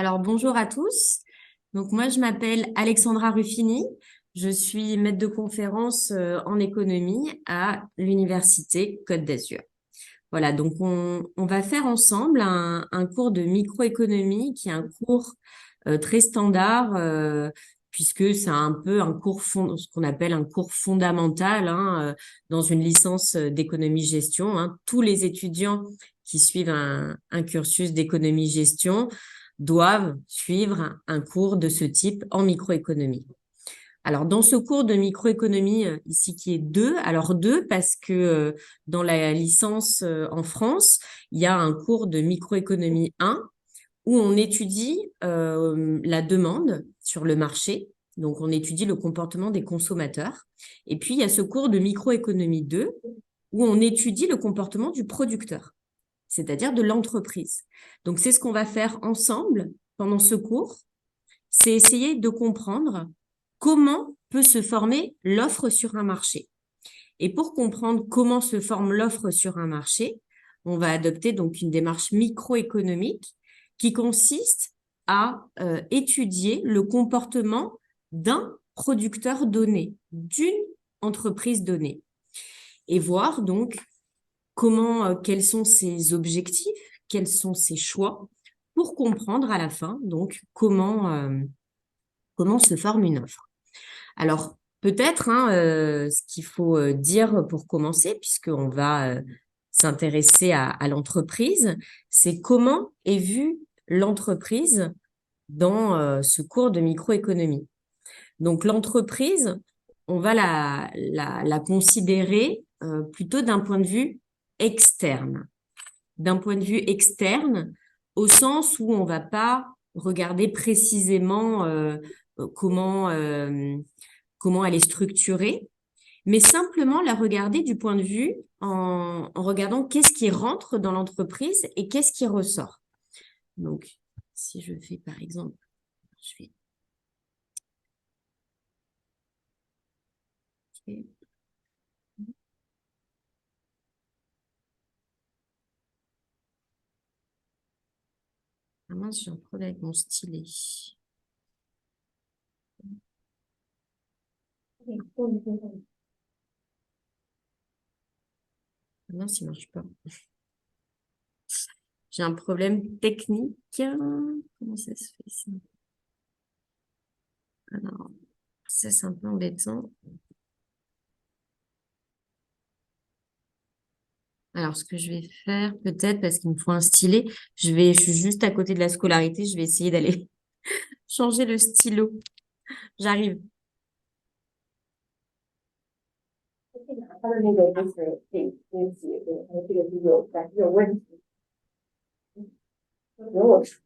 Alors, bonjour à tous. Donc, moi, je m'appelle Alexandra Ruffini. Je suis maître de conférence en économie à l'Université Côte d'Azur. Voilà, donc on va faire ensemble un cours de microéconomie qui est un cours très standard puisque c'est un peu un cours ce qu'on appelle un cours fondamental dans une licence d'économie-gestion. Tous les étudiants qui suivent un cursus d'économie-gestion doivent suivre un cours de ce type en microéconomie. Alors, dans ce cours de microéconomie, ici qui est 2, alors 2 parce que dans la licence en France, il y a un cours de microéconomie 1 où on étudie la demande sur le marché. Donc, on étudie le comportement des consommateurs. Et puis, il y a ce cours de microéconomie 2 où on étudie le comportement du producteur, c'est-à-dire de l'entreprise. Donc, c'est ce qu'on va faire ensemble pendant ce cours. C'est essayer de comprendre comment peut se former l'offre sur un marché. Et pour comprendre comment se forme l'offre sur un marché, on va adopter donc une démarche microéconomique qui consiste à étudier le comportement d'un producteur donné, d'une entreprise donnée, et voir donc quels sont ses objectifs, quels sont ses choix, pour comprendre à la fin donc comment se forme une offre. Alors, peut-être, ce qu'il faut dire pour commencer, puisqu'on va s'intéresser à l'entreprise, c'est comment est vue l'entreprise dans ce cours de microéconomie. Donc, l'entreprise, on va la considérer plutôt d'un point de vue externe. D'un point de vue externe, au sens où on ne va pas regarder précisément comment elle est structurée, mais simplement la regarder du point de vue en regardant qu'est-ce qui rentre dans l'entreprise et qu'est-ce qui ressort. Donc, si je fais par exemple, je vais... Ah mince, j'ai un problème avec mon stylet. Ah mince, il ne marche pas. J'ai un problème technique. Comment ça se fait ça? Alors, ça, c'est un peu embêtant. Alors, ce que je vais faire, peut-être, parce qu'il me faut un stylet, je suis juste à côté de la scolarité, je vais essayer d'aller changer le stylo. J'arrive. 他的那个就是这几个，这个是有问题，不用我说，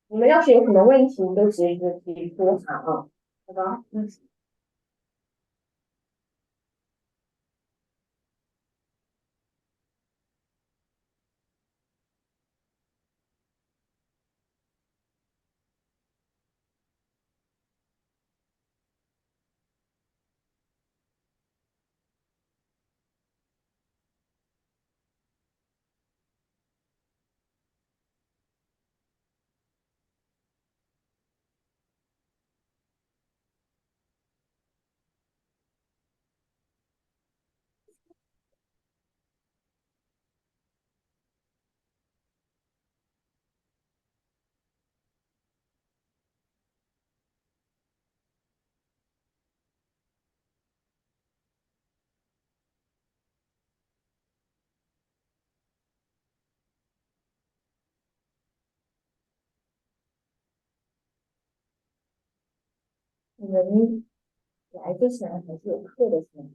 你们要是有什么问题，都直接说啊，好吧？你们来之前还是有课的是吗？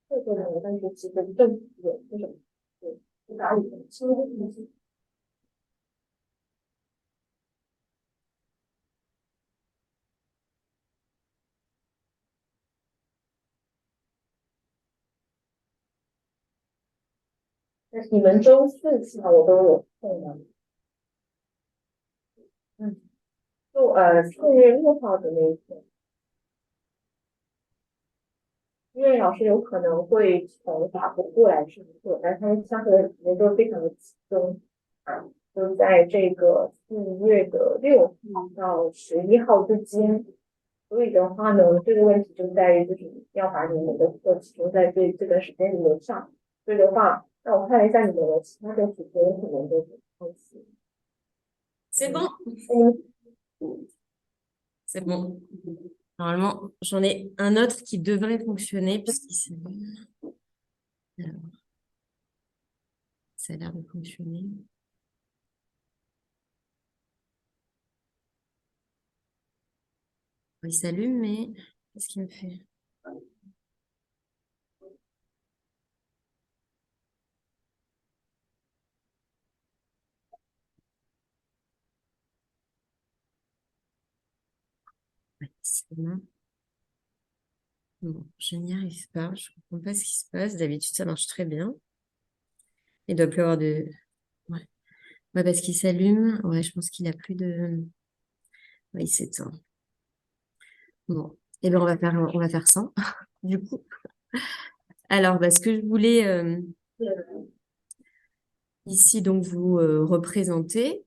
课的我感觉基本都有这种，对，哪里的？是不是？你们周四下午都有空吗？嗯，就4月6号的那一天。因为老师有可能会从法国过来上课，但他们上课的时间都非常的集中啊，就在这个4月6号到11号之间。所以的话呢，这个问题就在于就是要把你们的课集中在这段时间里面上。所以的话，那我看了一下你们的其他的时间可能都很放心。C'est bon. C'est bon. Normalement, j'en ai un autre qui devrait fonctionner puisqu'il s'allume. Alors, ça a l'air de fonctionner. Il s'allume, mais qu'est-ce qu'il me fait? Ouais, c'est bon. Bon, je n'y arrive pas. Je ne comprends pas ce qui se passe. D'habitude, ça marche très bien. Il doit plus avoir de... Ouais, ouais parce qu'il s'allume. Ouais, je pense qu'il n'a plus de... Ouais, il s'éteint. Bon, eh bien, on va faire ça, du coup. Alors, ce que je voulais ici donc vous représenter,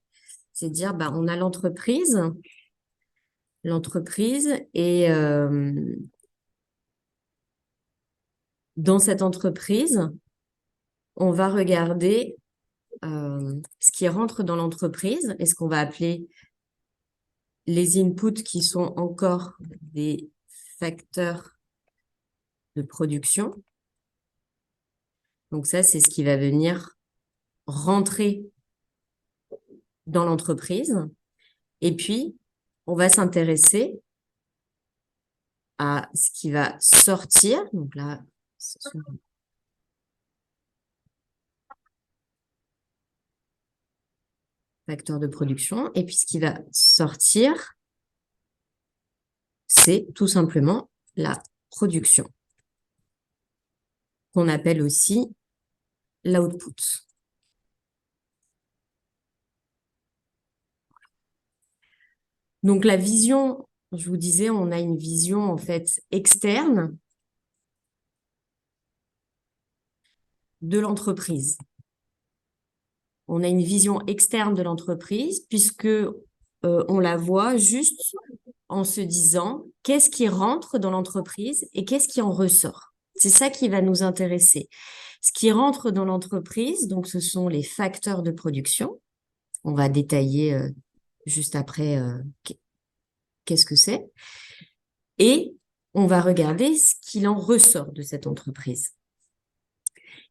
c'est dire, on a l'entreprise et dans cette entreprise, on va regarder ce qui rentre dans l'entreprise et ce qu'on va appeler les inputs qui sont encore des facteurs de production. Donc ça, c'est ce qui va venir rentrer dans l'entreprise. Et puis, on va s'intéresser à ce qui va sortir. Donc là, ce sont facteurs de production. Et puis, ce qui va sortir, c'est tout simplement la production, qu'on appelle aussi l'output. Donc, la vision, je vous disais, on a une vision en fait externe de l'entreprise. On a une vision externe de l'entreprise puisque on la voit juste en se disant qu'est-ce qui rentre dans l'entreprise et qu'est-ce qui en ressort. C'est ça qui va nous intéresser. Ce qui rentre dans l'entreprise, donc ce sont les facteurs de production. On va détailler juste après qu'est-ce que c'est. Et on va regarder ce qu'il en ressort de cette entreprise.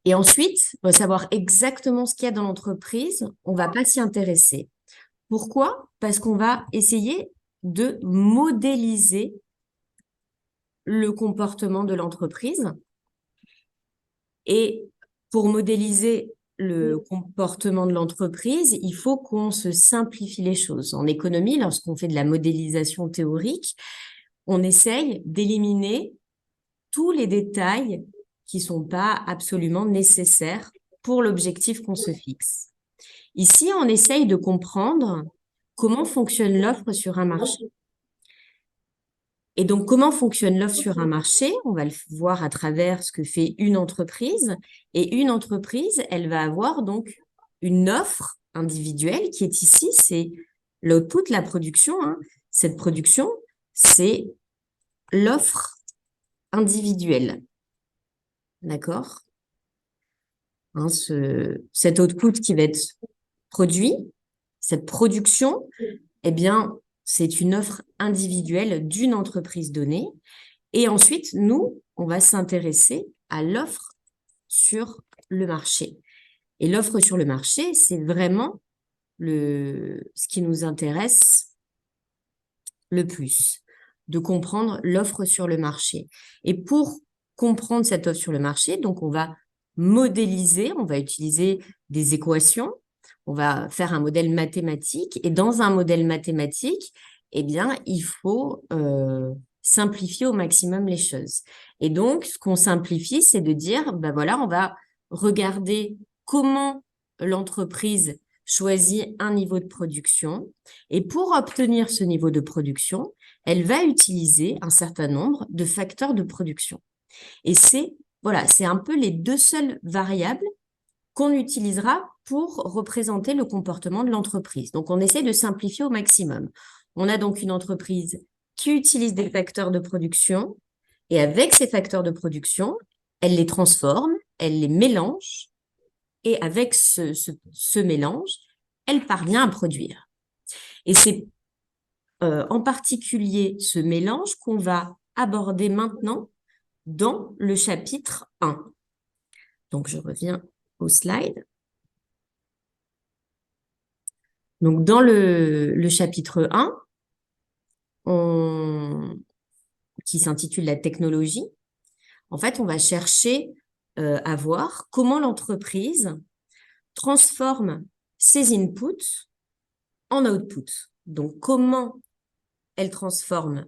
Et ensuite, on va savoir exactement ce qu'il y a dans l'entreprise. On ne va pas s'y intéresser. Pourquoi? Parce qu'on va essayer de modéliser le comportement de l'entreprise. Et pour modéliser le comportement de l'entreprise, il faut qu'on se simplifie les choses. En économie, lorsqu'on fait de la modélisation théorique, on essaye d'éliminer tous les détails qui ne sont pas absolument nécessaires pour l'objectif qu'on se fixe. Ici, on essaye de comprendre comment fonctionne l'offre sur un marché. Et donc, comment fonctionne l'offre sur un marché? On va le voir à travers ce que fait une entreprise. Et une entreprise, elle va avoir donc une offre individuelle qui est ici, c'est l'output, la production. Cette production, c'est l'offre individuelle. D'accord? Cet output qui va être produit, cette production, eh bien, c'est une offre individuelle d'une entreprise donnée. Et ensuite, nous, on va s'intéresser à l'offre sur le marché. Et l'offre sur le marché, c'est vraiment ce qui nous intéresse le plus, de comprendre l'offre sur le marché. Et pour comprendre cette offre sur le marché, donc on va modéliser, on va utiliser des équations, on va faire un modèle mathématique. Et dans un modèle mathématique, eh bien, il faut simplifier au maximum les choses. Et donc, ce qu'on simplifie, c'est de dire, voilà, on va regarder comment l'entreprise choisit un niveau de production. Et pour obtenir ce niveau de production, elle va utiliser un certain nombre de facteurs de production. Et voilà, c'est un peu les deux seules variables qu'on utilisera pour représenter le comportement de l'entreprise. Donc, on essaie de simplifier au maximum. On a donc une entreprise qui utilise des facteurs de production et avec ces facteurs de production, elle les transforme, elle les mélange et avec ce mélange, elle parvient à produire. Et c'est en particulier ce mélange qu'on va aborder maintenant dans le chapitre 1. Donc, je reviens au slide. Donc, dans le chapitre 1, qui s'intitule la technologie, en fait, on va chercher à voir comment l'entreprise transforme ses inputs en outputs. Donc, comment elle transforme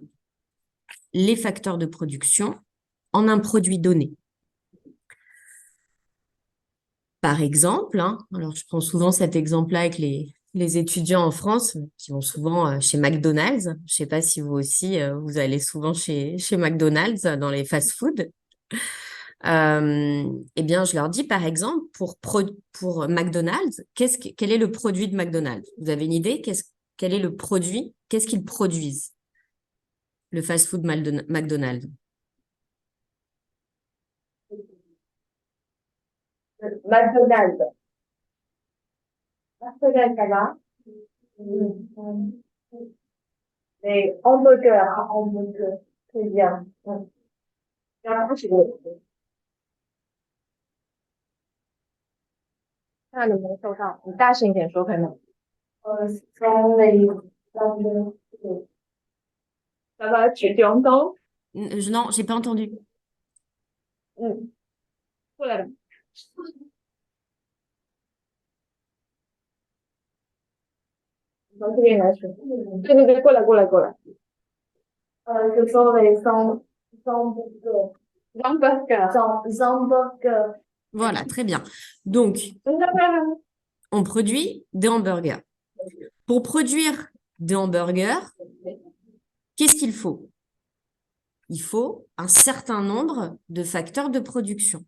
les facteurs de production en un produit donné. Par exemple, alors je prends souvent cet exemple-là avec les étudiants en France qui vont souvent chez McDonald's. Je ne sais pas si vous aussi, vous allez souvent chez McDonald's dans les fast-foods. Eh bien, je leur dis, par exemple, pour McDonald's, quel est le produit de McDonald's? Vous avez une idée? Quel est le produit? Qu'est-ce qu'ils produisent? Le fast-food McDonald's. McDonald's. McDonald's, ça va? Les hamburgers, très bien.然后是看你没收到，你大声一点说可以吗？from the ça va, tu entends? Non, j'ai pas entendu. 过来了。从这边来说，对对对，过来。就说为Hamburger. Voilà, très bien. Donc, on produit des hamburgers. Pour produire des hamburgers, qu'est-ce qu'il faut? Il faut un certain nombre de facteurs de production.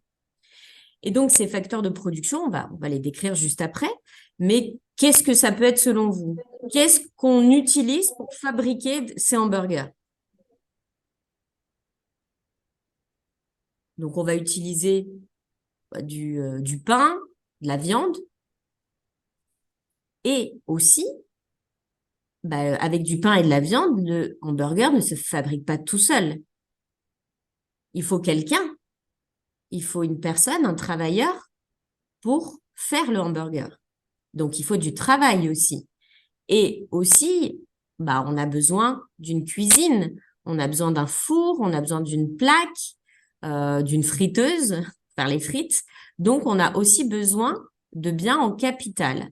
Et donc, ces facteurs de production, on va les décrire juste après. Mais qu'est-ce que ça peut être selon vous? Qu'est-ce qu'on utilise pour fabriquer ces hamburgers? Donc, on va utiliser du pain, de la viande. Et aussi, avec du pain et de la viande, le hamburger ne se fabrique pas tout seul. Il faut quelqu'un, il faut une personne, un travailleur pour faire le hamburger. Donc, il faut du travail aussi. Et aussi, on a besoin d'une cuisine, on a besoin d'un four, on a besoin d'une plaque, d'une friteuse, faire les frites. Donc, on a aussi besoin de biens en capital.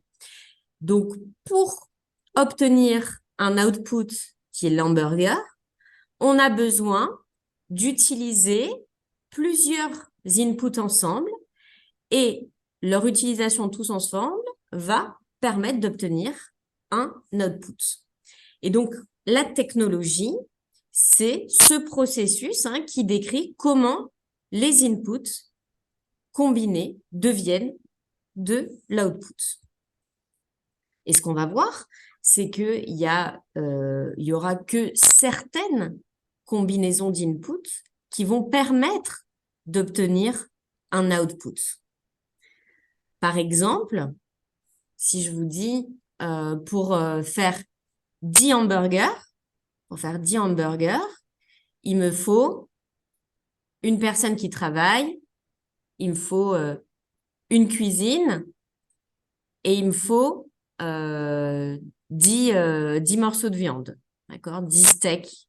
Donc, pour obtenir un output qui est l'hamburger, on a besoin d'utiliser plusieurs inputs ensemble et leur utilisation tous ensemble va permettre d'obtenir un output. Et donc, la technologie, c'est ce processus qui décrit comment les inputs combinés deviennent de l'output. Et ce qu'on va voir, c'est qu'il y aura que certaines combinaisons d'inputs qui vont permettre d'obtenir un output. Par exemple, si je vous dis pour faire 10 hamburgers, il me faut une personne qui travaille, il me faut une cuisine et il me faut 10 morceaux de viande, d'accord, 10 steaks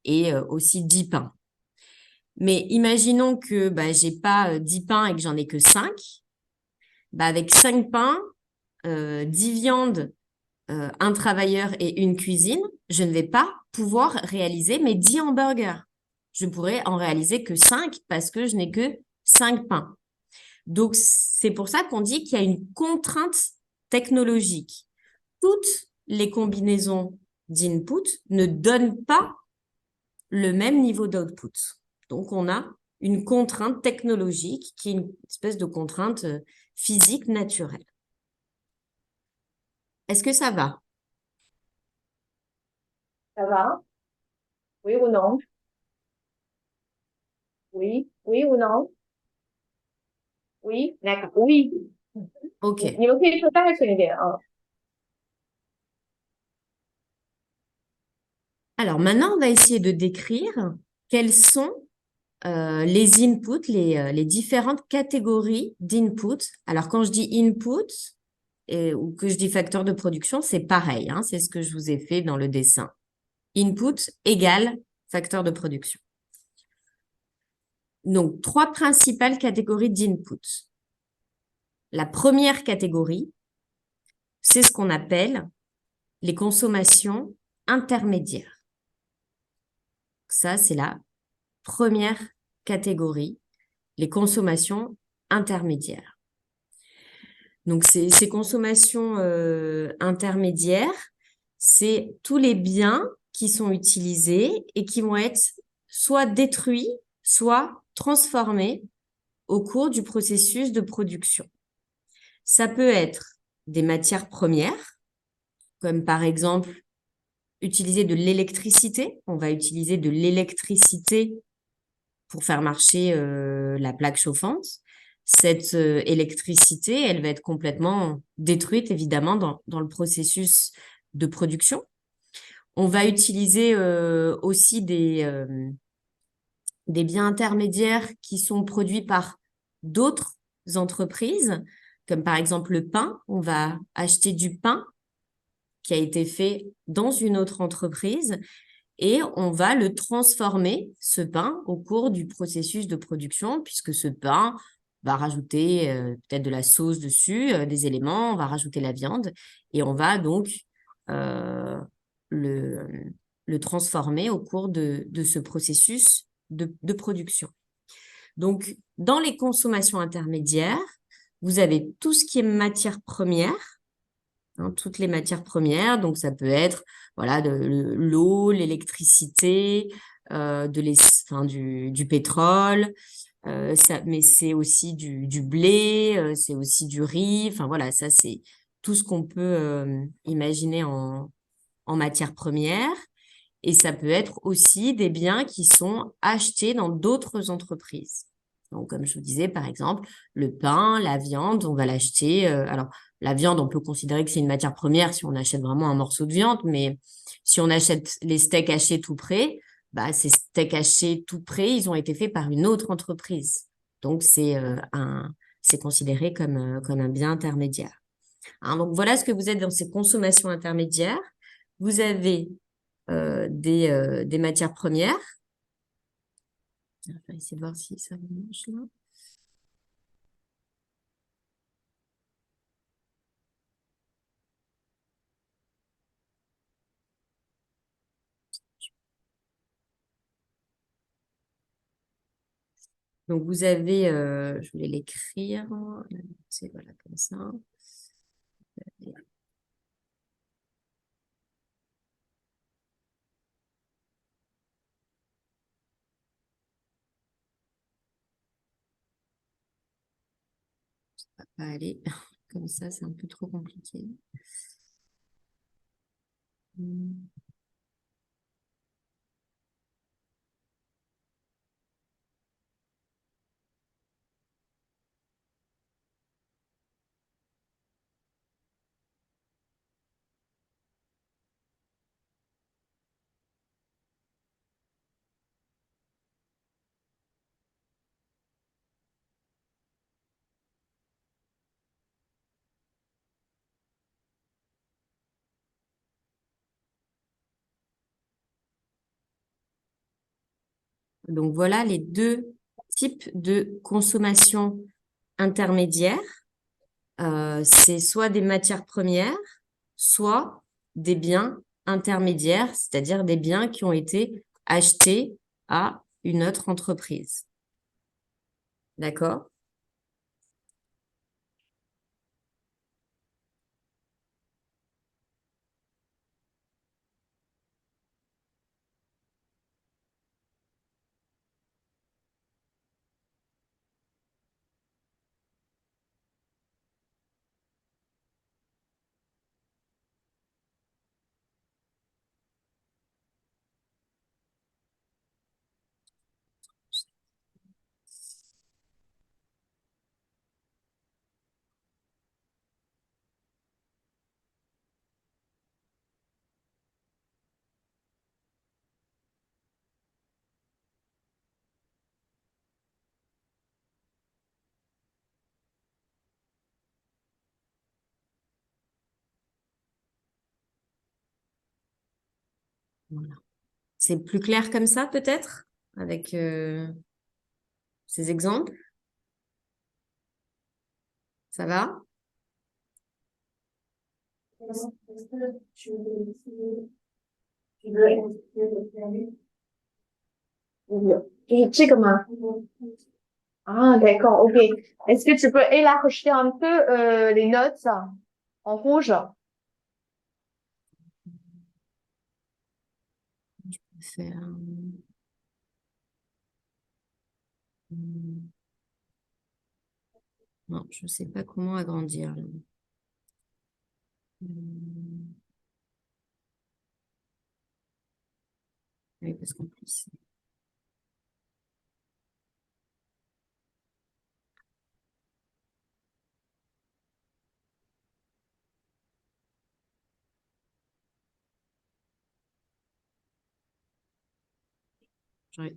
et aussi 10 pains. Mais imaginons que j'ai pas 10 pains et que j'en ai que 5. Avec 5 pains, 10 viandes, un travailleur et une cuisine, je ne vais pas pouvoir réaliser mes 10 hamburgers. Je pourrais en réaliser que 5 parce que je n'ai que 5 pains. Donc, c'est pour ça qu'on dit qu'il y a une contrainte technologique. Toutes les combinaisons d'input ne donnent pas le même niveau d'output. Donc, on a une contrainte technologique qui est une espèce de contrainte physique naturelle. Est-ce que ça va? Ça va? Oui ou non? Oui, oui ou non? Oui，那个 oui，你 OK. 你们可以说大声一点啊。Alors maintenant, on va essayer de décrire quels sont les inputs, les différentes catégories d'input. Alors quand je dis input ou que je dis facteur de production, c'est pareil, hein, c'est ce que je vous ai fait dans le dessin. Input égale facteur de production. Donc, trois principales catégories d'input. La première catégorie, c'est ce qu'on appelle les consommations intermédiaires. Ça, c'est la première catégorie, les consommations intermédiaires. Donc, ces consommations intermédiaires, c'est tous les biens qui sont utilisés et qui vont être soit détruits, soit transformés au cours du processus de production. Ça peut être des matières premières, comme par exemple utiliser de l'électricité. On va utiliser de l'électricité pour faire marcher la plaque chauffante. Cette électricité, elle va être complètement détruite, évidemment, dans le processus de production. On va utiliser aussi des biens intermédiaires qui sont produits par d'autres entreprises, comme par exemple le pain. On va acheter du pain qui a été fait dans une autre entreprise et on va le transformer, ce pain, au cours du processus de production, puisque ce pain va rajouter peut-être de la sauce dessus, des éléments, on va rajouter la viande et on va donc euh, le, le transformer au cours de ce processus de production. Donc, dans les consommations intermédiaires, vous avez tout ce qui est matière première, hein, toutes les matières premières. Donc, ça peut être voilà, l'eau, l'électricité, enfin, du pétrole, mais c'est aussi du blé, c'est aussi du riz. Enfin, voilà, ça, c'est tout ce qu'on peut imaginer en matière première. Et ça peut être aussi des biens qui sont achetés dans d'autres entreprises. Donc, comme je vous disais, par exemple, le pain, la viande, on va l'acheter. Alors, la viande, on peut considérer que c'est une matière première si on achète vraiment un morceau de viande, mais si on achète les steaks hachés tout près, bah, ces steaks hachés tout près, ils ont été faits par une autre entreprise. Donc, c'est considéré comme un bien intermédiaire. Hein, donc, voilà ce que vous êtes dans ces consommations intermédiaires. Vous avez des matières premières. On va essayer de voir si ça marche là. Donc, vous avez, je voulais l'écrire, c'est voilà, comme ça. Ça va pas aller. Comme ça, c'est un peu trop compliqué. Donc, voilà les deux types de consommation intermédiaire. C'est soit des matières premières, soit des biens intermédiaires, c'est-à-dire des biens qui ont été achetés à une autre entreprise. D'accord? Voilà. C'est plus clair comme ça, peut-être, avec ces exemples? Ça va? Est-ce que tu veux expliquer le planning? Et这个吗？Ah, d'accord, ok. Est-ce que tu peux élargir un peu les notes en rouge? Je peux faire... Non, je ne sais pas comment agrandir, là. Oui, parce qu'en plus...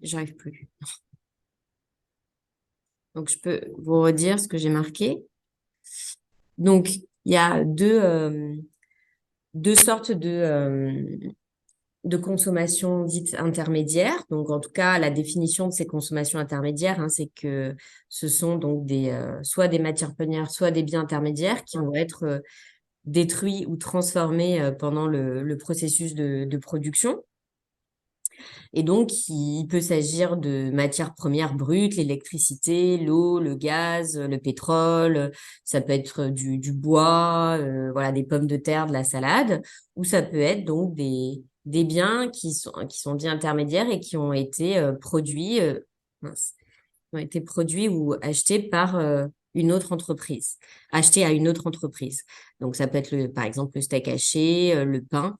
J'arrive plus. Donc, je peux vous redire ce que j'ai marqué. Donc, il y a deux sortes de consommation dite intermédiaire. Donc, en tout cas, la définition de ces consommations intermédiaires, hein, c'est que ce sont donc soit des matières premières, soit des biens intermédiaires qui vont être détruits ou transformés pendant le processus de production. Et donc, il peut s'agir de matières premières brutes, l'électricité, l'eau, le gaz, le pétrole. Ça peut être du bois, voilà, des pommes de terre, de la salade, ou ça peut être donc des biens qui sont dits intermédiaires et qui ont été mince, ont été produits ou achetés par une autre entreprise, achetés à une autre entreprise. Donc, ça peut être par exemple le steak haché, le pain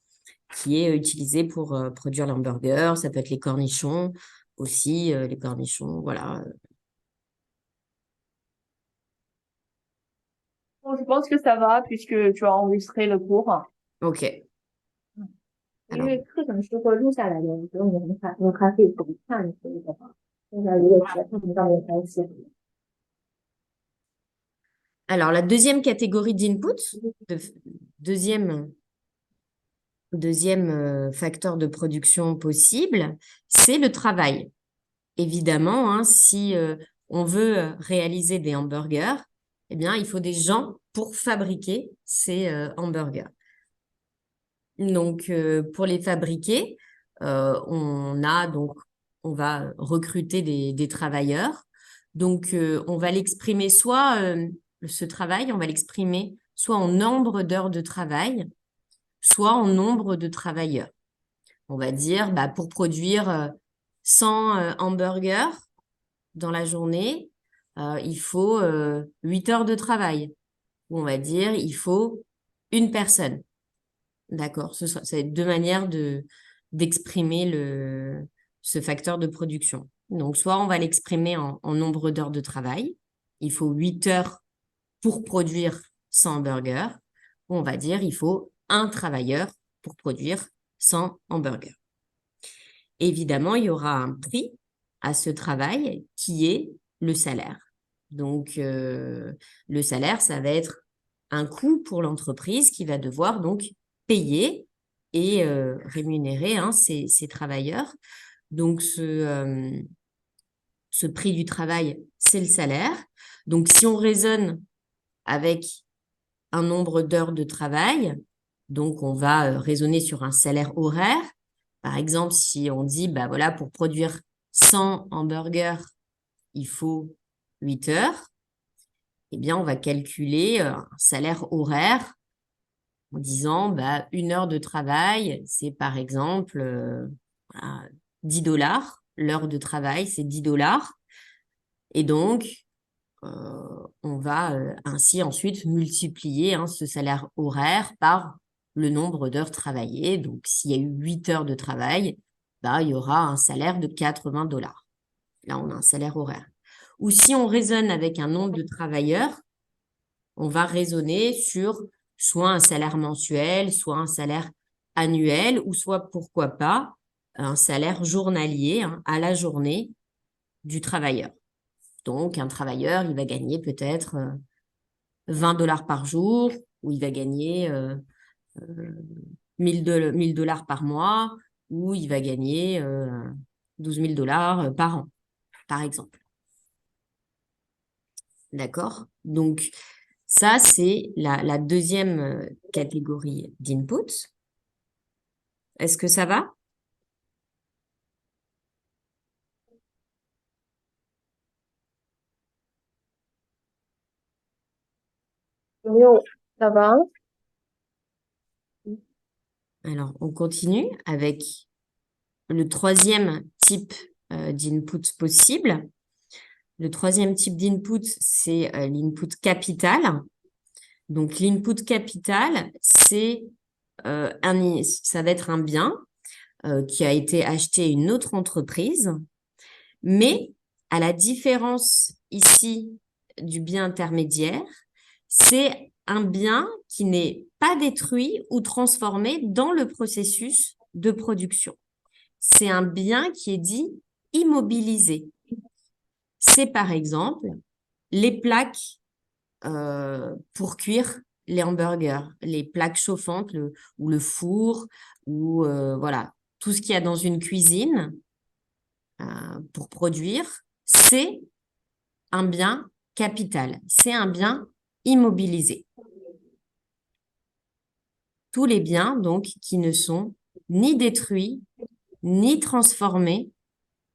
qui est utilisé pour produire l'hamburger. Ça peut être les cornichons aussi, les cornichons, voilà. Bon, je pense que ça va puisque tu as enregistré le cours. OK. 因 Alors, 为课程是会录下来的，所以你们还可以回看之类的话。现在如果学看不到没关系。alors, la deuxième catégorie d'input, de, deuxième, deuxième facteur de production possible, c'est le travail. Évidemment, hein, si on veut réaliser des hamburgers, eh bien, il faut des gens pour fabriquer ces hamburgers. Donc, pour les fabriquer, on va recruter des travailleurs. Donc, on va l'exprimer ce travail, on va l'exprimer soit en nombre d'heures de travail, soit en nombre de travailleurs. On va dire, bah, pour produire 100 hamburgers dans la journée, il faut 8 heures de travail. Ou on va dire, il faut une personne. D'accord, c'est deux manières d'exprimer ce facteur de production. Donc, soit on va l'exprimer en nombre d'heures de travail. Il faut 8 heures pour produire 100 hamburgers. Ou on va dire il faut un travailleur pour produire 100 hamburgers. Évidemment, il y aura un prix à ce travail qui est le salaire. Donc, le salaire, ça va être un coût pour l'entreprise qui va devoir donc payer et rémunérer ces travailleurs. Donc, ce prix du travail, c'est le salaire. Donc, si on raisonne avec un nombre d'heures de travail, donc on va raisonner sur un salaire horaire. Par exemple, si on dit, bah voilà, pour produire 100 hamburgers, il faut 8 heures, eh bien, on va calculer un salaire horaire en disant, bah, une heure de travail, c'est par exemple 10 dollars. L'heure de travail, c'est 10 dollars. Et donc, on va ainsi ensuite multiplier ce salaire horaire par le nombre d'heures travaillées. Donc, s'il y a eu 8 heures de travail, bah, il y aura un salaire de 80 dollars. Là, on a un salaire horaire. Ou si on raisonne avec un nombre de travailleurs, on va raisonner sur soit un salaire mensuel, soit un salaire annuel, ou soit, pourquoi pas, un salaire journalier à la journée du travailleur. Donc, un travailleur, il va gagner peut-être 20 dollars par jour, ou il va gagner 1000 dollars par mois, où il va gagner 12 000 $ par an, par exemple. D'accord? Donc, ça, c'est la deuxième catégorie d'input. Est-ce que ça va? Ça va? Alors, on continue avec le troisième type d'input possible. Le troisième type d'input, c'est l'input capital. Donc, l'input capital, ça va être un bien qui a été acheté à une autre entreprise, mais à la différence ici du bien intermédiaire, c'est un bien qui n'est pas détruit ou transformé dans le processus de production. C'est un bien qui est dit immobilisé. C'est par exemple les plaques pour cuire les hamburgers, les plaques chauffantes ou le four, ou voilà, tout ce qu'il y a dans une cuisine pour produire, c'est un bien capital, c'est un bien immobilisé. Tous les biens, donc, qui ne sont ni détruits, ni transformés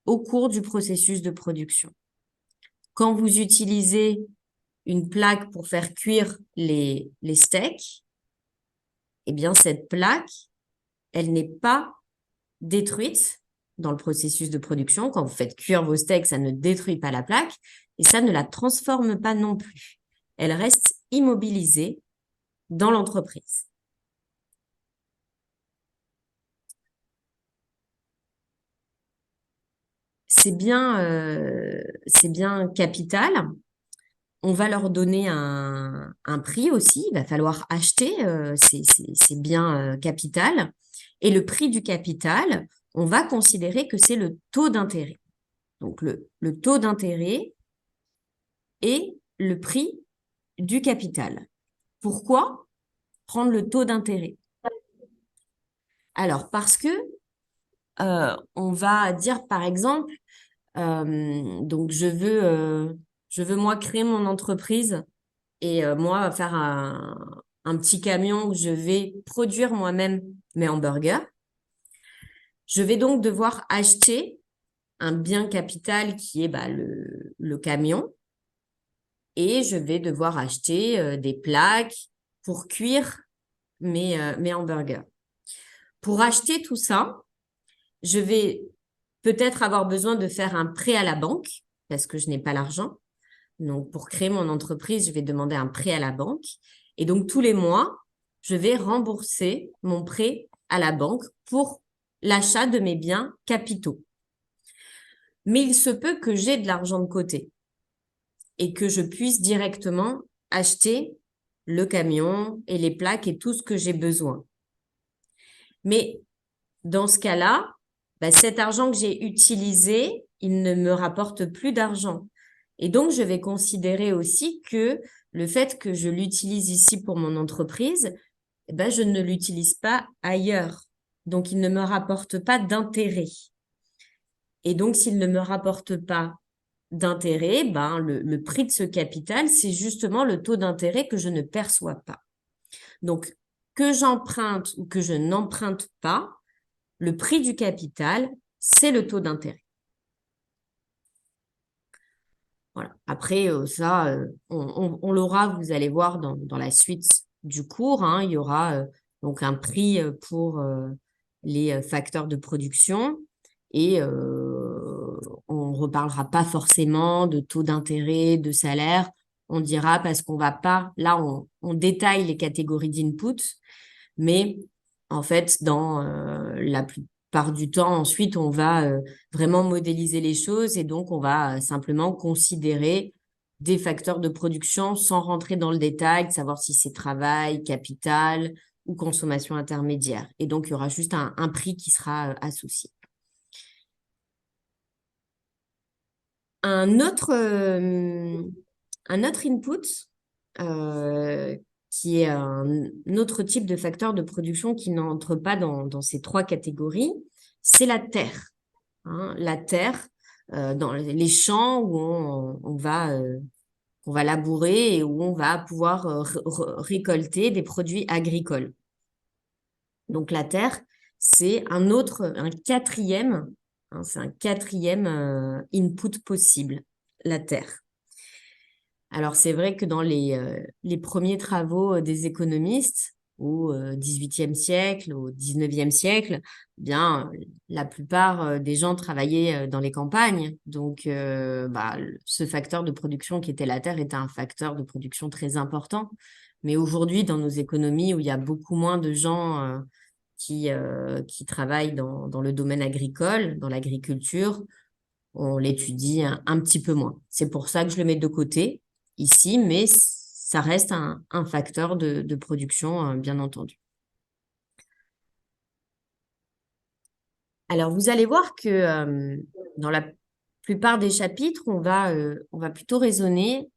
au cours du processus de production. Quand vous utilisez une plaque pour faire cuire les steaks, eh bien, cette plaque, elle n'est pas détruite dans le processus de production. Quand vous faites cuire vos steaks, ça ne détruit pas la plaque et ça ne la transforme pas non plus. Elle reste immobilisée dans l'entreprise. C'est bien capital. On va leur donner un prix aussi. Il va falloir acheter ces biens capital. Et le prix du capital, on va considérer que c'est le taux d'intérêt. Donc, le taux d'intérêt et le prix du capital. Pourquoi prendre le taux d'intérêt? Alors, parce que on va dire, par exemple, donc je veux moi créer mon entreprise et moi faire un petit camion où je vais produire moi-même mes hamburgers. Je vais donc devoir acheter un bien capital qui est le camion et je vais devoir acheter des plaques pour cuire mes hamburgers. Pour acheter tout ça, je vais peut-être avoir besoin de faire un prêt à la banque parce que je n'ai pas l'argent. Donc, pour créer mon entreprise, je vais demander un prêt à la banque. Et donc, tous les mois, je vais rembourser mon prêt à la banque pour l'achat de mes biens capitaux. Mais il se peut que j'ai de l'argent de côté et que je puisse directement acheter le camion et les plaques et tout ce que j'ai besoin. Mais dans ce cas-là, cet argent que j'ai utilisé, il ne me rapporte plus d'argent. Et donc, je vais considérer aussi que le fait que je l'utilise ici pour mon entreprise, je ne l'utilise pas ailleurs. Donc, il ne me rapporte pas d'intérêt. Et donc, s'il ne me rapporte pas d'intérêt, le prix de ce capital, c'est justement le taux d'intérêt que je ne perçois pas. Donc, que j'emprunte ou que je n'emprunte pas, le prix du capital, c'est le taux d'intérêt. Voilà. Après, ça, on l'aura, vous allez voir dans la suite du cours, hein, il y aura donc un prix pour les facteurs de production et on ne reparlera pas forcément de taux d'intérêt, de salaire. On dira parce qu'on va pas, là, on détaille les catégories d'input, mais en fait, dans la plupart du temps, ensuite, on va vraiment modéliser les choses et donc on va simplement considérer des facteurs de production sans rentrer dans le détail, de savoir si c'est travail, capital ou consommation intermédiaire. Et donc, il y aura juste un prix qui sera associé. Un autre input qui est un autre type de facteur de production qui n'entre pas dans ces trois catégories, c'est la terre. Hein, la terre, dans les champs où on va labourer et où on va pouvoir récolter des produits agricoles. Donc la terre, c'est un quatrième, hein, c'est un quatrième input possible, la terre. Alors c'est vrai que dans les premiers travaux des économistes, au XVIIIe siècle, au XIXe siècle, bien, la plupart des gens travaillaient dans les campagnes. Donc, ce facteur de production qui était la terre était un facteur de production très important. Mais aujourd'hui, dans nos économies où il y a beaucoup moins de gens qui travaillent dans le domaine agricole, dans l'agriculture, on l'étudie un petit peu moins. C'est pour ça que je le mets de côté ici, mais ça reste un facteur de production, bien entendu. Alors, vous allez voir que dans la plupart des chapitres, on va plutôt raisonner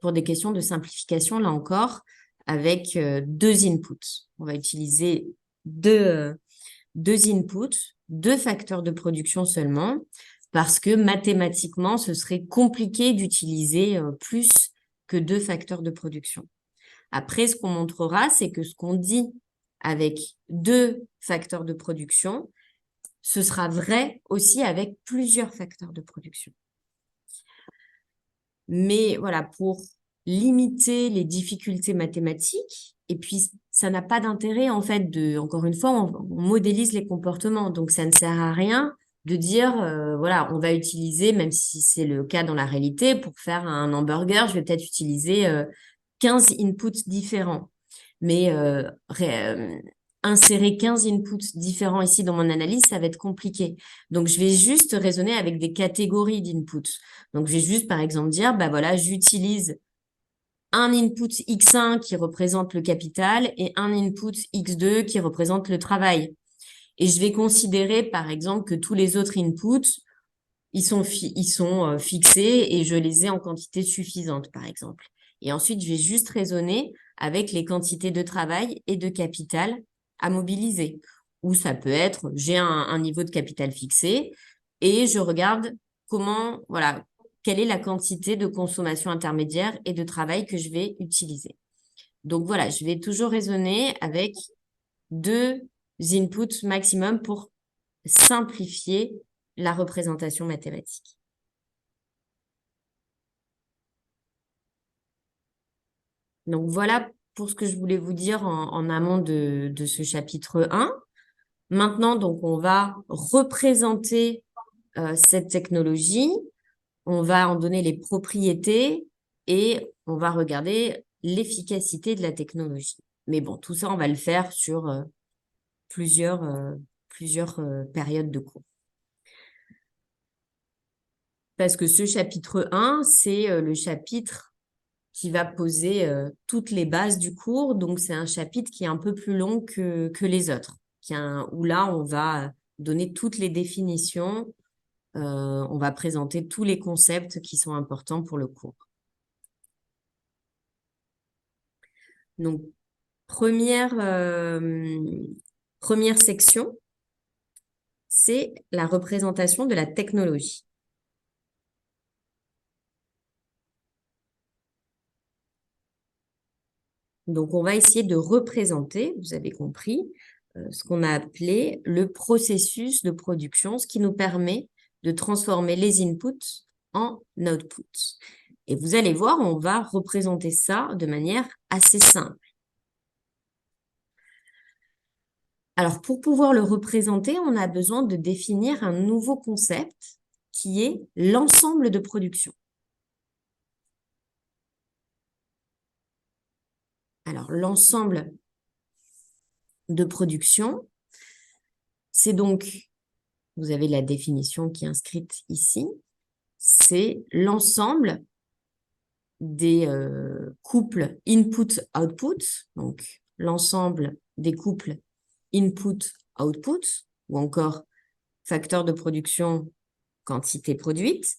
pour des questions de simplification, là encore, avec deux inputs. On va utiliser deux inputs, deux facteurs de production seulement, parce que mathématiquement, ce serait compliqué d'utiliser plus que deux facteurs de production. Après, ce qu'on montrera, c'est que ce qu'on dit avec deux facteurs de production, ce sera vrai aussi avec plusieurs facteurs de production. Mais voilà, pour limiter les difficultés mathématiques, et puis ça n'a pas d'intérêt en fait encore une fois, on modélise les comportements, donc ça ne sert à rien de dire, voilà, on va utiliser, même si c'est le cas dans la réalité, pour faire un hamburger, je vais peut-être utiliser 15 inputs différents. Mais insérer 15 inputs différents ici dans mon analyse, ça va être compliqué. Donc, je vais juste raisonner avec des catégories d'inputs. Donc, je vais juste, par exemple, dire, bah voilà, j'utilise un input X1 qui représente le capital et un input X2 qui représente le travail. Et je vais considérer, par exemple, que tous les autres inputs, ils sont fixés et je les ai en quantité suffisante, par exemple. Et ensuite, je vais juste raisonner avec les quantités de travail et de capital à mobiliser. Ou ça peut être, j'ai un niveau de capital fixé et je regarde quelle est la quantité de consommation intermédiaire et de travail que je vais utiliser. Donc voilà, je vais toujours raisonner avec deux inputs maximum pour simplifier la représentation mathématique. Donc voilà pour ce que je voulais vous dire en amont de ce chapitre 1. Maintenant, donc, on va représenter cette technologie, on va en donner les propriétés et on va regarder l'efficacité de la technologie. Mais bon, tout ça, on va le faire sur plusieurs périodes de cours. Parce que ce chapitre 1, c'est le chapitre qui va poser toutes les bases du cours. Donc, c'est un chapitre qui est un peu plus long que les autres, où là, on va donner toutes les définitions, on va présenter tous les concepts qui sont importants pour le cours. Donc, première section, c'est la représentation de la technologie. Donc, on va essayer de représenter, vous avez compris, ce qu'on a appelé le processus de production, ce qui nous permet de transformer les inputs en outputs. Et vous allez voir, on va représenter ça de manière assez simple. Alors, pour pouvoir le représenter, on a besoin de définir un nouveau concept qui est l'ensemble de production. Alors, l'ensemble de production, c'est donc, vous avez la définition qui est inscrite ici, c'est l'ensemble des couples input-output, donc l'ensemble des couples input-output, ou encore facteur de production, quantité produite,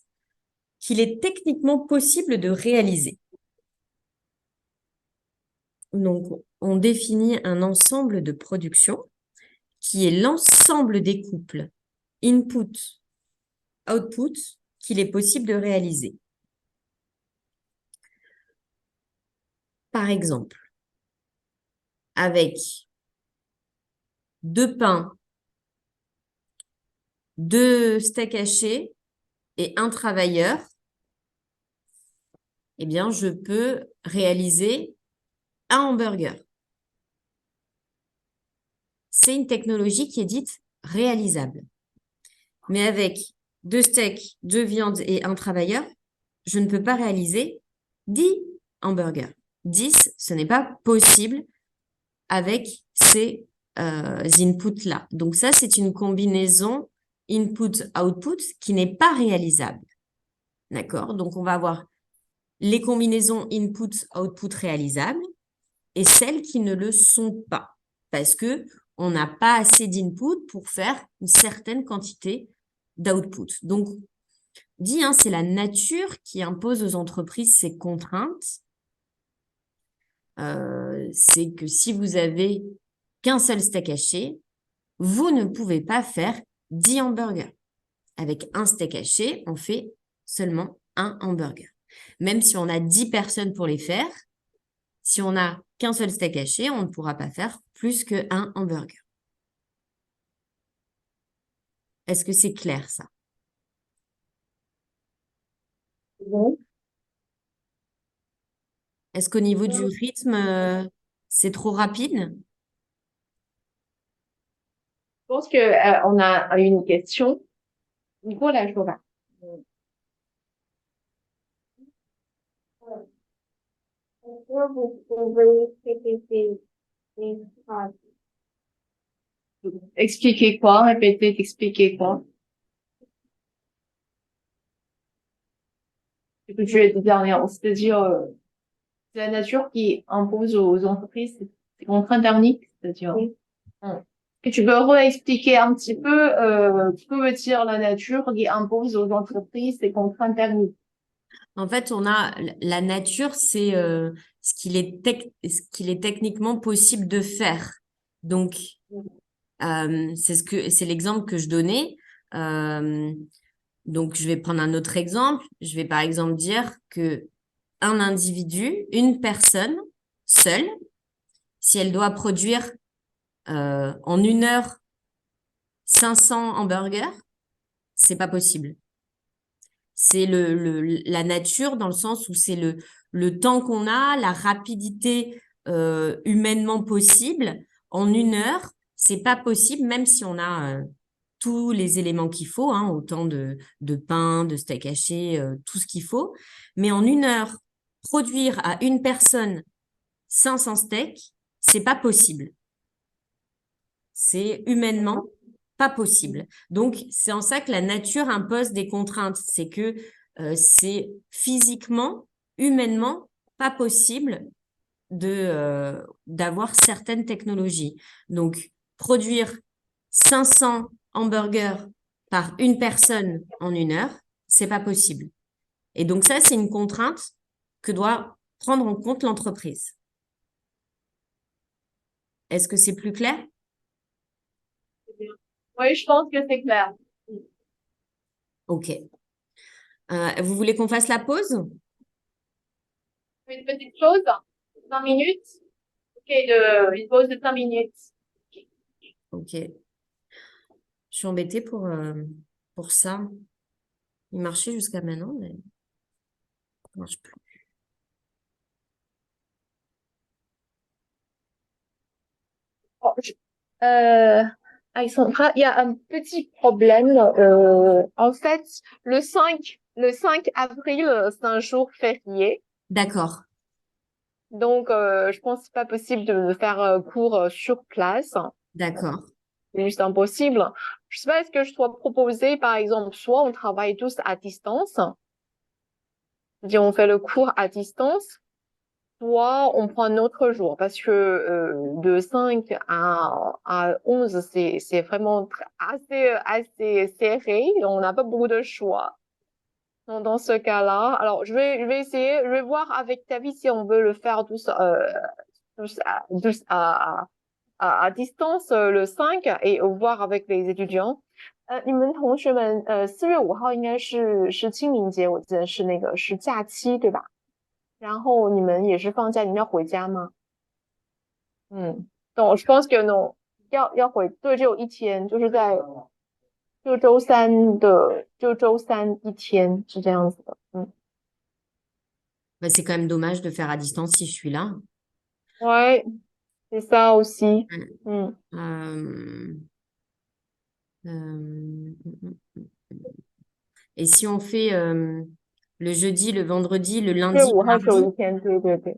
qu'il est techniquement possible de réaliser. Donc, on définit un ensemble de production qui est l'ensemble des couples input, output qu'il est possible de réaliser. Par exemple, avec 2 pains, 2 steaks hachés et 1 travailleur, eh bien, je peux réaliser un hamburger. C'est une technologie qui est dite réalisable. Mais avec 2 steaks, 2 viandes et 1 travailleur, je ne peux pas réaliser 10 hamburgers. 10, ce n'est pas possible avec ces inputs-là. Donc ça, c'est une combinaison input-output qui n'est pas réalisable. D'accord? Donc on va avoir les combinaisons input-output réalisables et celles qui ne le sont pas. Parce que on n'a pas assez d'input pour faire une certaine quantité d'output. Donc, dit, hein, c'est la nature qui impose aux entreprises ces contraintes. C'est que si vous avez qu'un seul steak haché, vous ne pouvez pas faire 10 hamburgers. Avec un steak haché, on fait seulement un hamburger. Même si on a 10 personnes pour les faire, si on n'a qu'un seul steak haché, on ne pourra pas faire plus qu'un hamburger. Est-ce que c'est clair, ça? Oui. Est-ce qu'au niveau du rythme, c'est trop rapide? Je pense que on a une question. Nicolas, je vois. Est-ce que vous pouvez répéter les phrases? Expliquer quoi? Répéter, expliquer quoi? Ce que tu as dit dernièrement, c'est-à-dire c'est la nature qui impose aux entreprises ces contraintes thermiques, c'est-à-dire. Oui. Et tu peux réexpliquer un petit peu, que veut dire la nature qui impose aux entreprises ces contraintes thermiques? En fait, on a la nature, c'est ce qu'il est techniquement possible de faire. Donc, c'est l'exemple que je donnais. Donc, je vais prendre un autre exemple. Je vais par exemple dire que un individu, une personne seule, si elle doit produire en 1 heure 500 hamburgers, c'est pas possible. C'est la nature dans le sens où c'est le temps qu'on a, la rapidité humainement possible. En 1 heure, c'est pas possible, même si on a tous les éléments qu'il faut, hein, autant de pain, de steak haché, tout ce qu'il faut. Mais en 1 heure, produire à une personne 500 steaks, c'est pas possible. C'est humainement pas possible. Donc, c'est en ça que la nature impose des contraintes. C'est que c'est physiquement, humainement, pas possible d'avoir certaines technologies. Donc, produire 500 hamburgers par une personne en 1 heure, c'est pas possible. Et donc, ça, c'est une contrainte que doit prendre en compte l'entreprise. Est-ce que c'est plus clair? Oui, je pense que c'est clair. Ok. Vous voulez qu'on fasse la pause? Une petite chose, 5 minutes. Ok, une pause de 5 minutes. Ok. Je suis embêtée pour ça. Il marchait jusqu'à maintenant, mais ça ne marche plus. Oh, Alexandra, il y a un petit problème. En fait, le 5 avril, c'est un jour férié. D'accord. Donc, je pense que c'est pas possible de faire cours sur place. D'accord. C'est juste impossible. Je sais pas, est-ce que je dois proposer, par exemple, soit on travaille tous à distance, c'est-à-dire on fait le cours à distance, soit on prend un autre jour, parce que de 5 à 11, c'est vraiment assez serré, et on n'a pas beaucoup de choix. Donc, dans ce cas-là, alors je vais essayer, je vais voir avec Tavi si on veut le faire tous à distance le 5 et voir avec les étudiants. 你们同学们，4月5号应该是清明节，我记得是那个是假期，对吧？然后你们也是放假，你们要回家吗？嗯，懂，我 pense que non，要回，对，只有一天，就周三一天是这样子的。嗯，Bah, c'est quand même dommage de faire à distance si je suis là. ouais, c'est ça aussi. Mm. Hmm. Et si on fait le jeudi, le vendredi, le 四月 lundi, 五 le 号只有一 mardi, 天，对对对。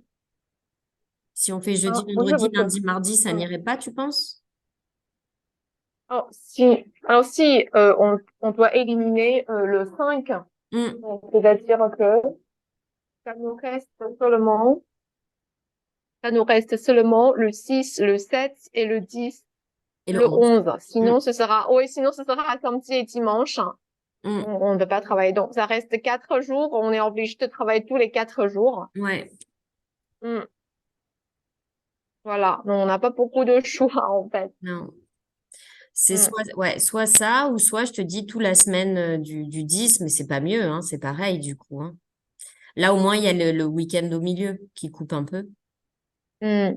si on fait jeudi, 啊，不是不 vendredi, 是，lundi, mardi, ça 嗯，n'irait pas, tu penses? 哦，si on doit éliminer le 5, Mm. c'est-à-dire que ça nous reste seulement, ça nous reste seulement le 6, le 7 et le 10, Et le le 11. 11. Mm. Sinon, ce sera samedi et dimanche. Mm. On ne peut pas travailler. Donc, ça reste 4 jours. On est obligé de travailler tous les 4 jours. Ouais, Hmm, voilà. Donc, on n'a pas beaucoup de choix, en fait. non. C'est Hmm, soit, ouais, soit ça, ou soit je te dis tout la semaine du 10, mais c'est pas mieux, hein, c'est pareil du coup, hein. Là, au moins, il y a le week-end au milieu qui coupe un peu. hmm.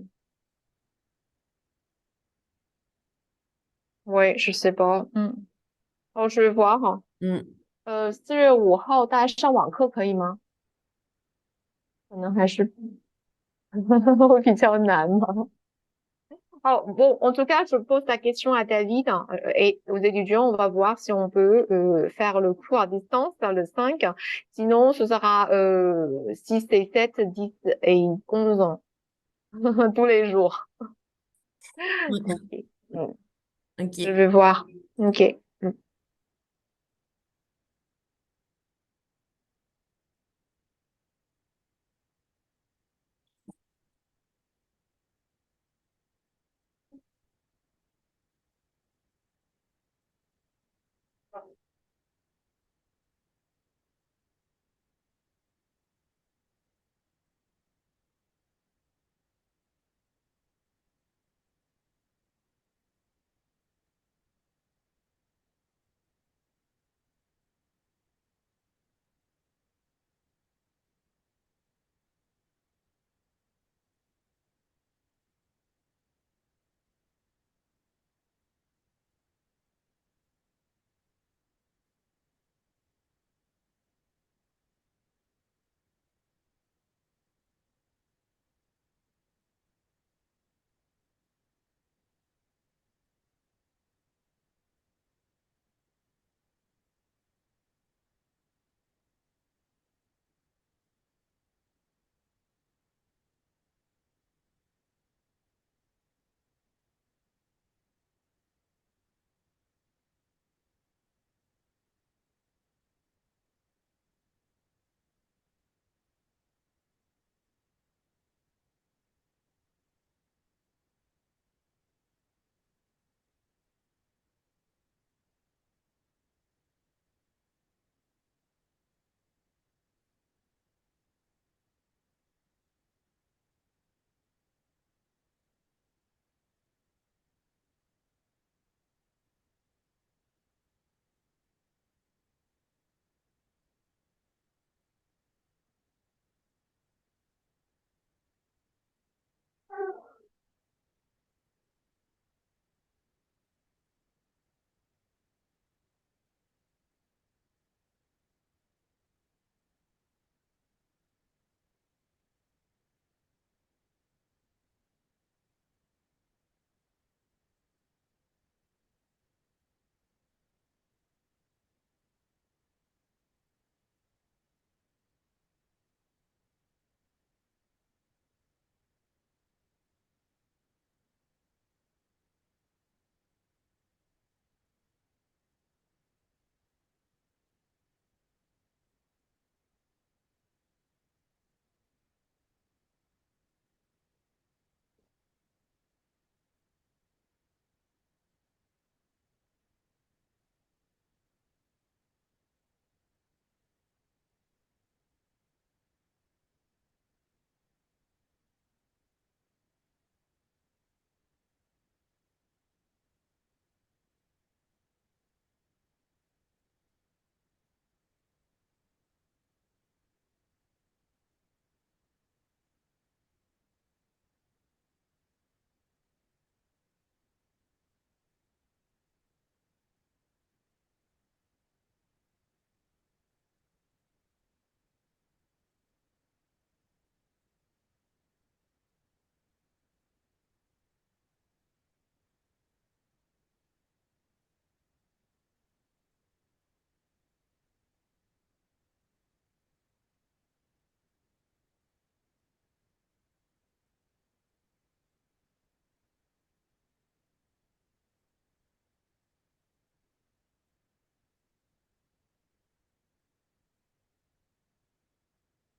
Ouais, je sais pas. Hmm. Oh, je vais voir. 嗯，4月5号大家上网课可以吗？可能还是会比较难嘛。Oh, bon, en tout cas, je pose la question à David et aux étudiants. On va voir si on peut faire le cours à distance le 5. Sinon, ce sera 6 et 7, 10 et 11 tous les jours. ouais, Ok. Mm. Je ok. vais voir. Ok. Mm.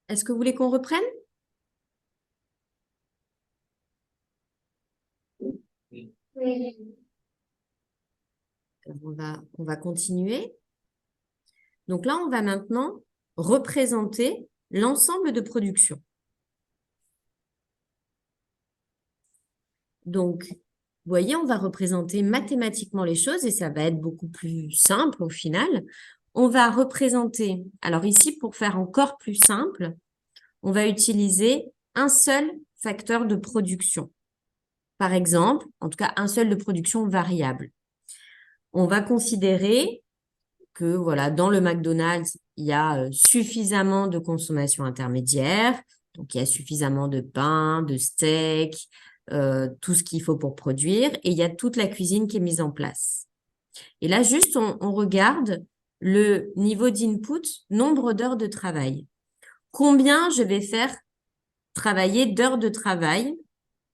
Est-ce que vous voulez qu'on reprenne? Oui. Alors, on va continuer. Donc là, on va maintenant représenter l'ensemble de production. Donc, vous voyez, on va représenter mathématiquement les choses et ça va être beaucoup plus simple au final. On va représenter, alors ici, pour faire encore plus simple, on va utiliser un seul facteur de production. Par exemple, en tout cas, un seul de production variable. On va considérer que voilà, dans le McDonald's, il y a suffisamment de consommation intermédiaire, donc il y a suffisamment de pain, de steak, tout ce qu'il faut pour produire, et il y a toute la cuisine qui est mise en place. Et là, juste, on regarde le niveau d'input, nombre d'heures de travail. Combien je vais faire travailler d'heures de travail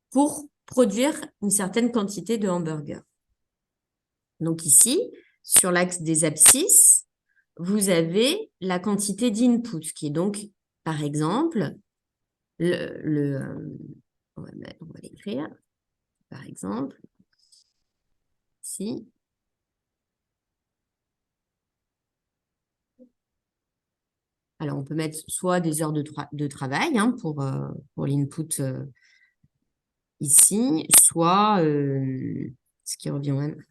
pour produire une certaine quantité de hamburgers. Donc ici, sur l'axe des abscisses, vous avez la quantité d'input, qui est donc, par exemple, on va l'écrire, par exemple, ici. Alors, on peut mettre soit des heures de travail pour l'input ici, soit ce qui revient même.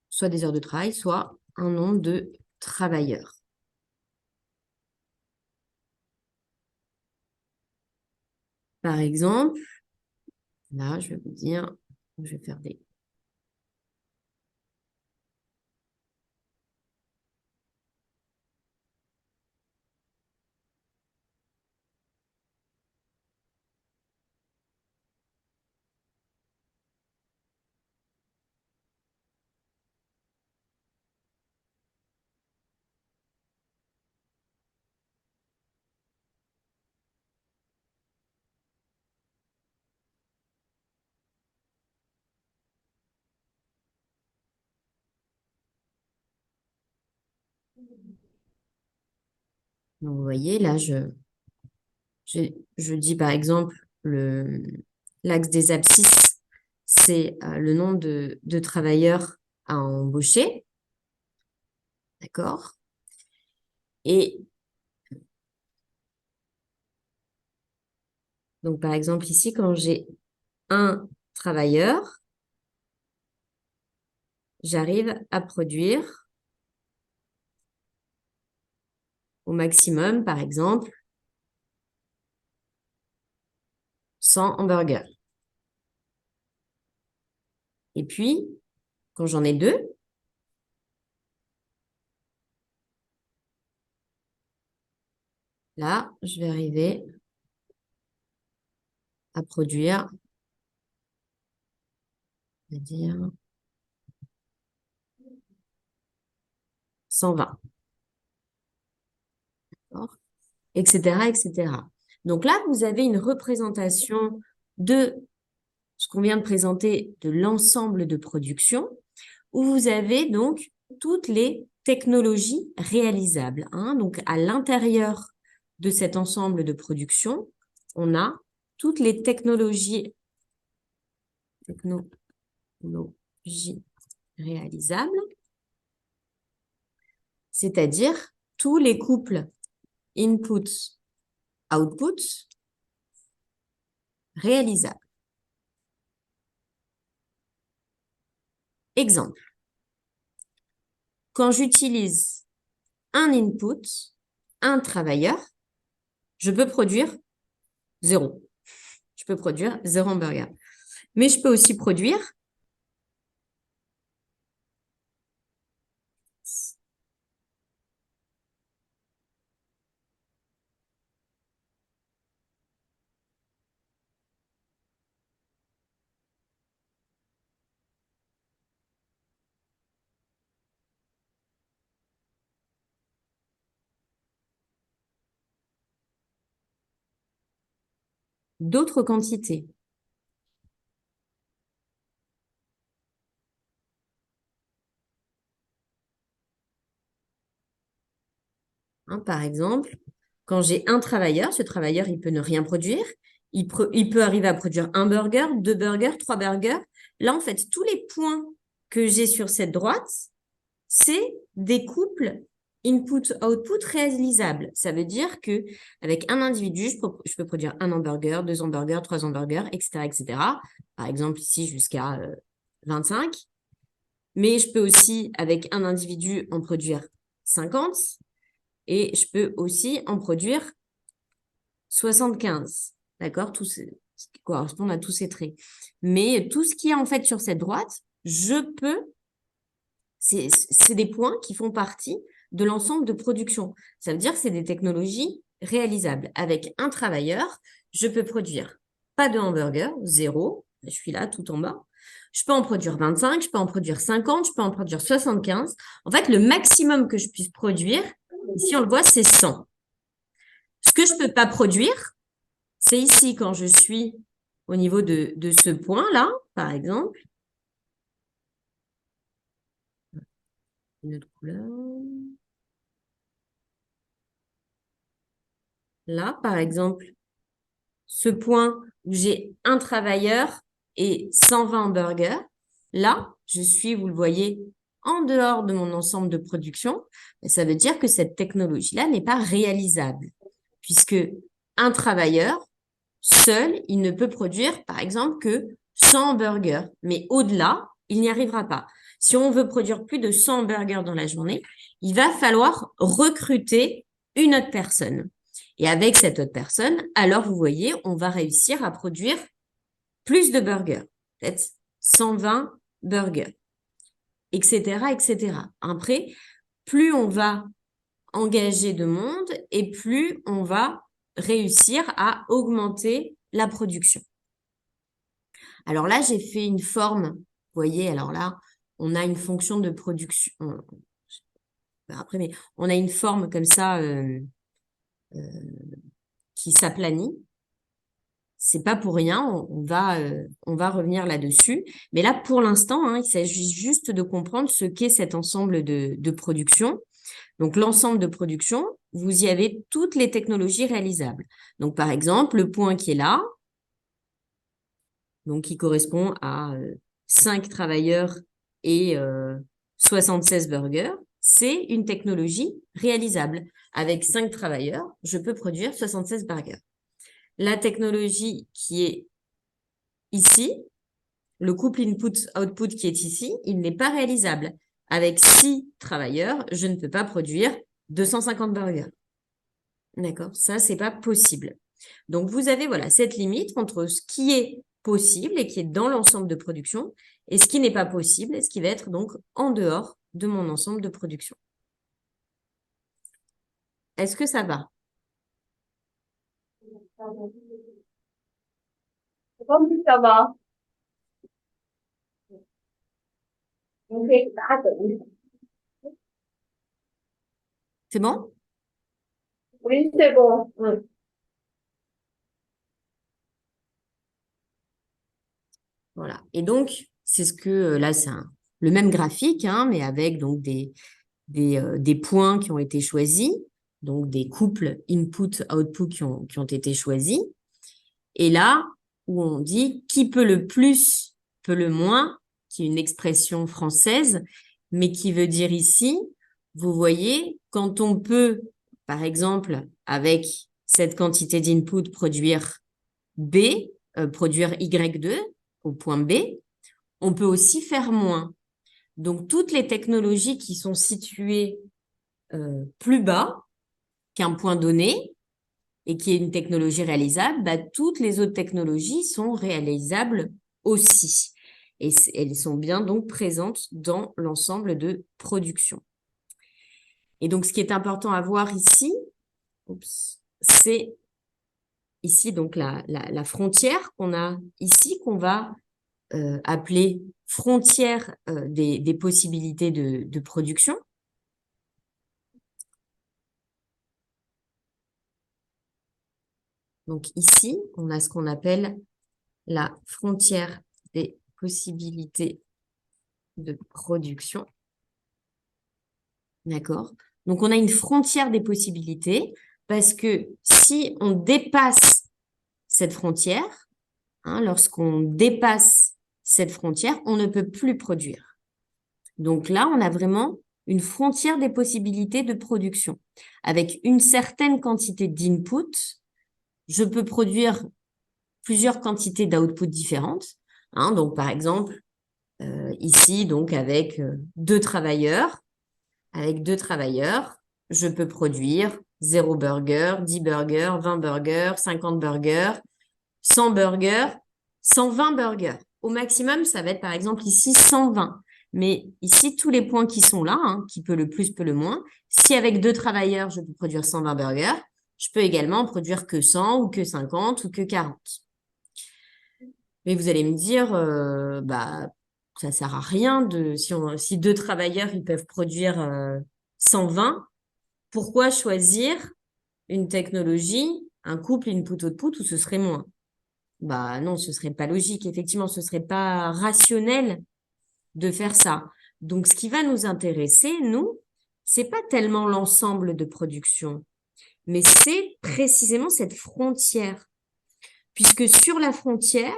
Soit des heures de travail, soit un nombre de travailleurs. Par exemple, là, je vais vous dire, je vais faire des... Donc, vous voyez, là, je dis par exemple, l'axe des abscisses, c'est le nombre de travailleurs à embaucher. D'accord? Et donc, par exemple, ici, quand j'ai un travailleur, j'arrive à produire au maximum, par exemple, 100 hamburgers. Et puis, quand j'en ai deux, là, je vais arriver à produire, on va dire, 120. D'accord? Etc., etc. Donc là, vous avez une représentation de ce qu'on vient de présenter de l'ensemble de production, où vous avez donc toutes les technologies réalisables. Donc, à l'intérieur de cet ensemble de production, on a toutes les technologies réalisables, c'est-à-dire tous les couples input-output réalisables. Exemple. Quand j'utilise un input, un travailleur, je peux produire 0. Je peux produire 0 hamburger. Mais je peux aussi produire d'autres quantités. Par exemple, quand j'ai un travailleur, ce travailleur, il peut ne rien produire. Il peut arriver à produire un burger, 2 burgers, 3 burgers. Là, en fait, tous les points que j'ai sur cette droite, c'est des couples input-output réalisables. Ça veut dire que avec un individu, je peux produire un hamburger, 2 hamburgers, 3 hamburgers, etc., etc. Par exemple, ici, jusqu'à 25. Mais je peux aussi, avec un individu, en produire 50. Et je peux aussi en produire 75. D'accord? Ce qui correspond à tous ces traits. Mais tout ce qui est en fait sur cette droite, c'est des points qui font partie de l'ensemble de production. Ça veut dire que c'est des technologies réalisables. Avec un travailleur, je peux produire pas de hamburger, 0. Je suis là tout en bas. Je peux en produire 25, je peux en produire 50, je peux en produire 75. En fait, le maximum que je puisse produire, ici on le voit, c'est 100. Ce que je ne peux pas produire, c'est ici quand je suis au niveau de ce point-là, par exemple. Une autre couleur. Là, par exemple, ce point où j'ai un travailleur et 120 hamburgers. Là, je suis, vous le voyez, en dehors de mon ensemble de production. Et ça veut dire que cette technologie-là n'est pas réalisable, puisque un travailleur, seul, il ne peut produire, par exemple, que 100 hamburgers. Mais au-delà, il n'y arrivera pas. Si on veut produire plus de 100 hamburgers dans la journée, il va falloir recruter une autre personne. Et avec cette autre personne, alors vous voyez, on va réussir à produire plus de burgers, peut-être 120 burgers, etc., etc. Après, plus on va engager de monde et plus on va réussir à augmenter la production. Alors là, j'ai fait une forme, vous voyez, alors là, on a une fonction de production. Après, mais on a une forme comme ça qui s'aplanit. C'est pas pour rien, on va revenir là-dessus. Mais là, pour l'instant, il s'agit juste de comprendre ce qu'est cet ensemble de production. Donc, l'ensemble de production, vous y avez toutes les technologies réalisables. Donc, par exemple, le point qui est là, donc qui correspond à 5 travailleurs et 76 burgers, c'est une technologie réalisable. Avec 5 travailleurs, je peux produire 76 burgers. La technologie qui est ici, le couple input-output qui est ici, il n'est pas réalisable. Avec 6 travailleurs, je ne peux pas produire 250 burgers. D'accord? Ça, c'est pas possible. Donc, vous avez voilà cette limite entre ce qui est possible et qui est dans l'ensemble de production et ce qui n'est pas possible et ce qui va être donc en dehors de mon ensemble de production. Est-ce que ça va? Ça va. C'est bon? Oui, c'est bon. Voilà. Et donc, c'est ce que là, c'est le même graphique, mais avec donc des points qui ont été choisis, donc des couples input-output qui ont été choisis. Et là, où on dit qui peut le plus, peut le moins, qui est une expression française, mais qui veut dire ici, vous voyez, quand on peut, par exemple, avec cette quantité d'input, produire B, produire Y2 au point B, on peut aussi faire moins. Donc, toutes les technologies qui sont situées plus bas qu'un point donné, et qui est une technologie réalisable, toutes les autres technologies sont réalisables aussi. Et elles sont bien donc présentes dans l'ensemble de production. Et donc, ce qui est important à voir ici, c'est ici donc la frontière qu'on a ici, qu'on va appeler frontière des possibilités de production. Donc ici, on a ce qu'on appelle la frontière des possibilités de production. D'accord? Donc, on a une frontière des possibilités parce que si on dépasse cette frontière, lorsqu'on dépasse cette frontière, on ne peut plus produire. Donc là, on a vraiment une frontière des possibilités de production. Avec une certaine quantité d'input, je peux produire plusieurs quantités d'output différentes. Donc, par exemple, ici, donc avec deux travailleurs, je peux produire 0 burger, 10 burgers, 20 burgers, 50 burgers, 100 burgers, 120 burgers. Au maximum, ça va être par exemple ici 120. Mais ici, tous les points qui sont là, qui peut le plus, peut le moins, si avec deux travailleurs, je peux produire 120 burgers, je peux également produire que 100 ou que 50 ou que 40. Mais vous allez me dire, ça sert à rien si deux travailleurs, ils peuvent produire 120, pourquoi choisir une technologie, un couple input-output où ce serait moins? Bah non, ce serait pas logique. Effectivement, ce serait pas rationnel de faire ça. Donc, ce qui va nous intéresser, nous, c'est pas tellement l'ensemble de production, mais c'est précisément cette frontière. Puisque sur la frontière,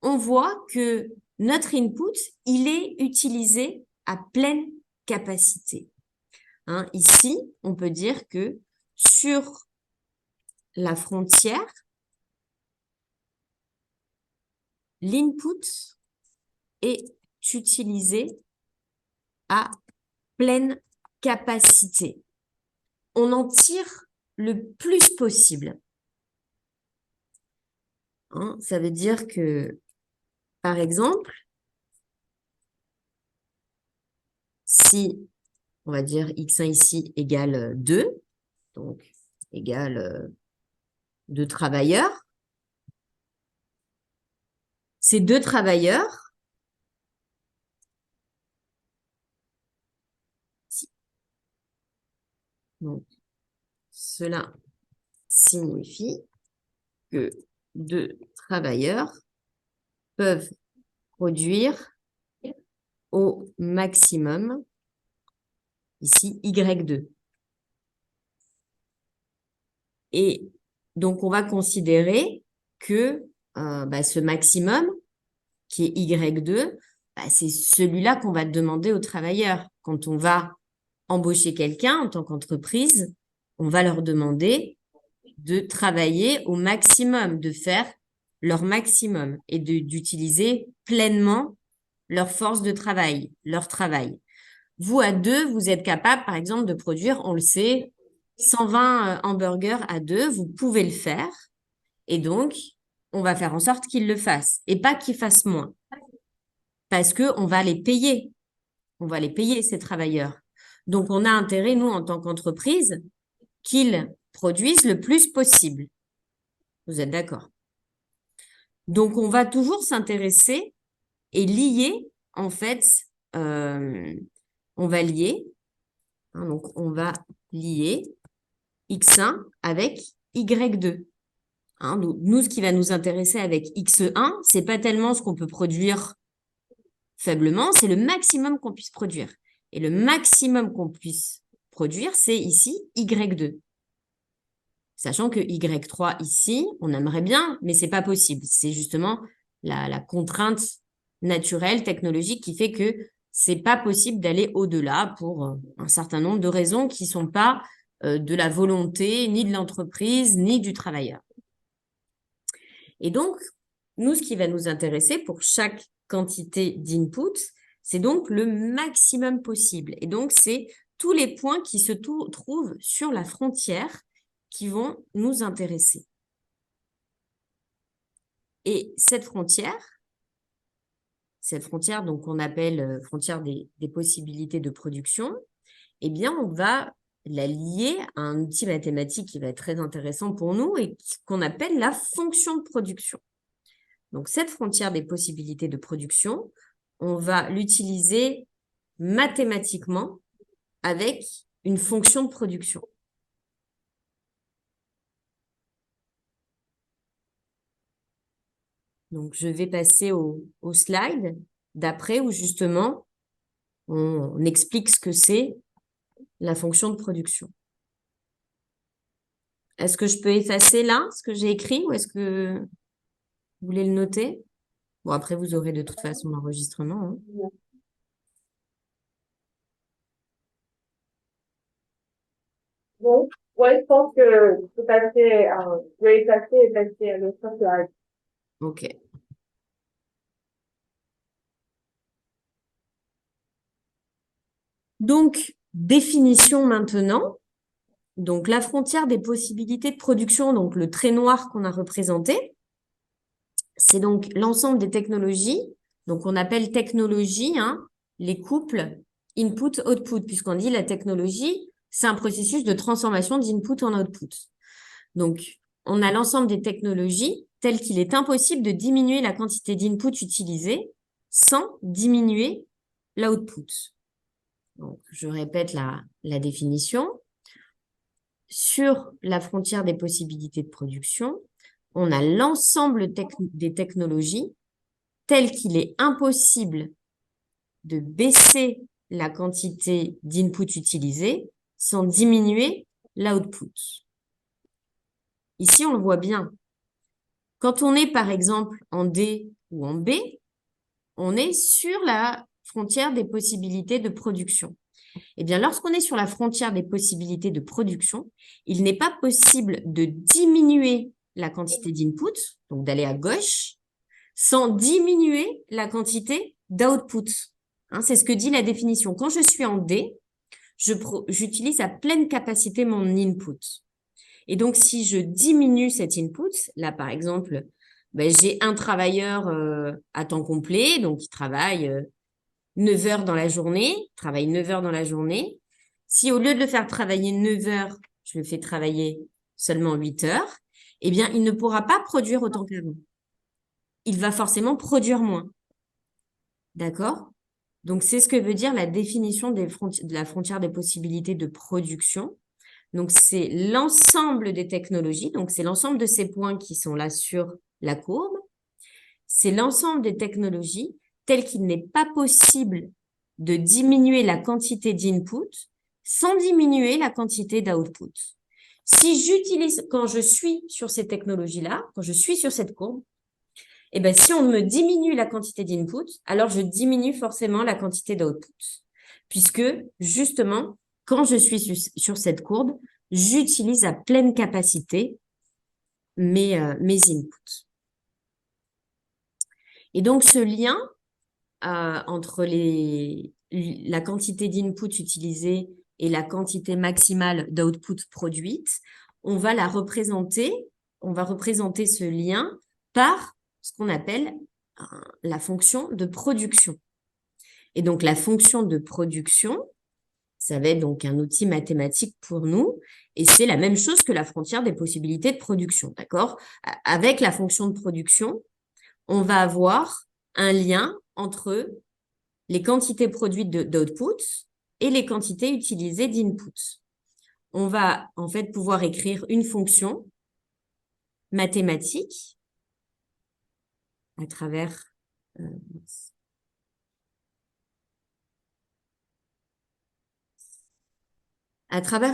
on voit que notre input, il est utilisé à pleine capacité. Ici, on peut dire que sur la frontière, l'input est utilisé à pleine capacité. On en tire le plus possible. Ça veut dire que, par exemple, si, on va dire, x1 ici égale 2, donc égale 2 travailleurs, ces deux travailleurs, donc cela signifie que deux travailleurs peuvent produire au maximum, ici, Y2. Et donc, on va considérer que ce maximum, qui est Y2, c'est celui-là qu'on va demander aux travailleurs. Quand on va embaucher quelqu'un en tant qu'entreprise, on va leur demander de travailler au maximum, de faire leur maximum et d'utiliser pleinement leur force de travail, leur travail. Vous, à deux, vous êtes capable, par exemple, de produire, on le sait, 120 hamburgers à deux, vous pouvez le faire. Et donc, on va faire en sorte qu'ils le fassent et pas qu'ils fassent moins. Parce qu'on va les payer. On va les payer, ces travailleurs. Donc, on a intérêt, nous, en tant qu'entreprise, qu'ils produisent le plus possible. Vous êtes d'accord? Donc, on va toujours s'intéresser et lier, en fait, on va lier, donc on va lier X1 avec Y2. Donc, nous, ce qui va nous intéresser avec X1, c'est pas tellement ce qu'on peut produire faiblement, c'est le maximum qu'on puisse produire. Et le maximum qu'on puisse produire, c'est ici Y2. Sachant que Y3 ici, on aimerait bien, mais c'est pas possible. C'est justement la contrainte naturelle, technologique, qui fait que c'est pas possible d'aller au-delà pour un certain nombre de raisons qui sont pas de la volonté, ni de l'entreprise, ni du travailleur. Et donc, nous, ce qui va nous intéresser pour chaque quantité d'input, c'est donc le maximum possible. Et donc, c'est tous les points qui se trouvent sur la frontière qui vont nous intéresser. Et cette frontière, donc qu'on appelle frontière des possibilités de production, eh bien, on va la lier à un outil mathématique qui va être très intéressant pour nous et qu'on appelle la fonction de production. Donc, cette frontière des possibilités de production, on va l'utiliser mathématiquement avec une fonction de production. Donc, je vais passer au slide d'après où justement, on explique ce que c'est la fonction de production. Est-ce que je peux effacer là ce que j'ai écrit ou est-ce que vous voulez le noter? Bon, après, vous aurez de toute façon l'enregistrement, hein. Bon, ouais, je pense que tout à fait, je vais effacer et passer le slide. Ok. Donc, définition maintenant. Donc, la frontière des possibilités de production, donc le trait noir qu'on a représenté, c'est donc l'ensemble des technologies. Donc, on appelle technologie, hein, les couples input-output, puisqu'on dit la technologie, c'est un processus de transformation d'input en output. Donc, on a l'ensemble des technologies telles qu'il est impossible de diminuer la quantité d'input utilisée sans diminuer l'output. Donc, je répète la définition. Sur la frontière des possibilités de production, on a l'ensemble des technologies telles qu'il est impossible de baisser la quantité d'input utilisée sans diminuer l'output. Ici, on le voit bien. Quand on est, par exemple, en D ou en B, on est sur la frontière des possibilités de production. Eh bien, lorsqu'on est sur la frontière des possibilités de production, il n'est pas possible de diminuer la quantité d'input, donc d'aller à gauche, sans diminuer la quantité d'output. Hein, c'est ce que dit la définition. Quand je suis en D, j'utilise à pleine capacité mon input. Et donc, si je diminue cet input, là, par exemple, ben, j'ai un travailleur à temps complet, donc il travaille 9 heures dans la journée, travaille 9 heures dans la journée. Si au lieu de le faire travailler 9 heures, je le fais travailler seulement 8 heures, eh bien, il ne pourra pas produire autant qu'avant. Il va forcément produire moins. D'accord? Donc, c'est ce que veut dire la définition de la frontière des possibilités de production. Donc, c'est l'ensemble des technologies. Donc, c'est l'ensemble de ces points qui sont là sur la courbe. C'est l'ensemble des technologies telles qu'il n'est pas possible de diminuer la quantité d'input sans diminuer la quantité d'output. Si j'utilise, quand je suis sur ces technologies-là, quand je suis sur cette courbe, eh ben, si on me diminue la quantité d'input, alors je diminue forcément la quantité d'output. Puisque, justement, quand je suis sur cette courbe, j'utilise à pleine capacité mes inputs. Et donc, ce lien entre la quantité d'input utilisée et la quantité maximale d'output produite, on va représenter ce lien par ce qu'on appelle la fonction de production. Et donc, la fonction de production, ça va être donc un outil mathématique pour nous, et c'est la même chose que la frontière des possibilités de production, d'accord? Avec la fonction de production, on va avoir un lien entre les quantités produites d'output et les quantités utilisées d'input. On va en fait pouvoir écrire une fonction mathématique à travers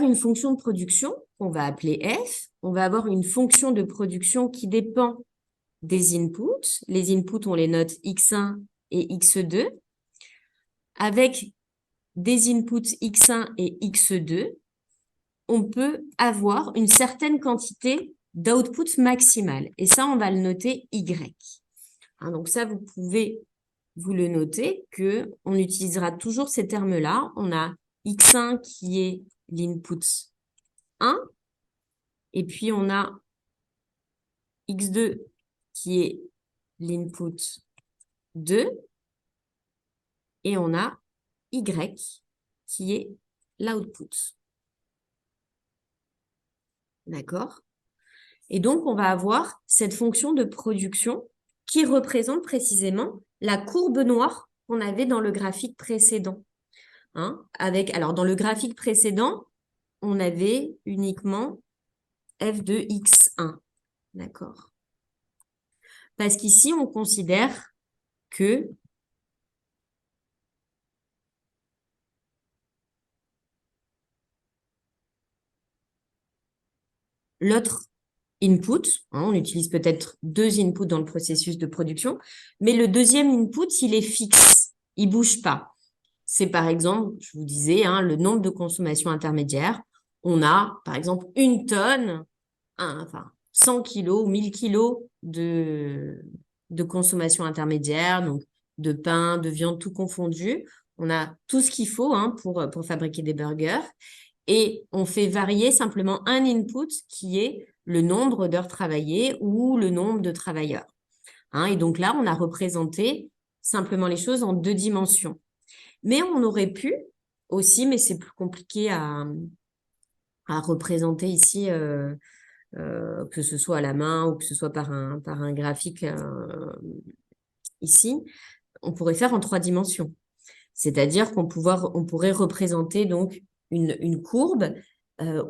une fonction de production qu'on va appeler f. On va avoir une fonction de production qui dépend des inputs. Les inputs, on les note x1 et x2. Avec des inputs x1 et x2, on peut avoir une certaine quantité d'output maximal. Et ça, on va le noter y. Hein, donc ça, vous pouvez vous le noter qu'on utilisera toujours ces termes-là. On a x1 qui est l'input 1, et puis on a x2 qui est l'input 2, et on a y qui est l'output. D'accord? Et donc, on va avoir cette fonction de production qui représente précisément la courbe noire qu'on avait dans le graphique précédent. Hein? Alors, dans le graphique précédent, on avait uniquement f de x1. D'accord? Parce qu'ici, on considère que l'autre input. On utilise peut-être 2 inputs dans le processus de production, mais le deuxième input, il est fixe, il bouge pas. C'est par exemple, je vous disais, le nombre de consommations intermédiaires. On a, par exemple, 1 tonne, enfin 100 kilos ou 1000 kilos de consommation intermédiaire, donc de pain, de viande, tout confondu. On a tout ce qu'il faut pour fabriquer des burgers. Et on fait varier simplement un input qui est le nombre d'heures travaillées ou le nombre de travailleurs. Et donc là, on a représenté simplement les choses en 2 dimensions. Mais on aurait pu aussi, mais c'est plus compliqué à représenter ici, que ce soit à la main ou que ce soit par un graphique ici, on pourrait faire en 3 dimensions. C'est-à-dire qu'on pourrait représenter donc une courbe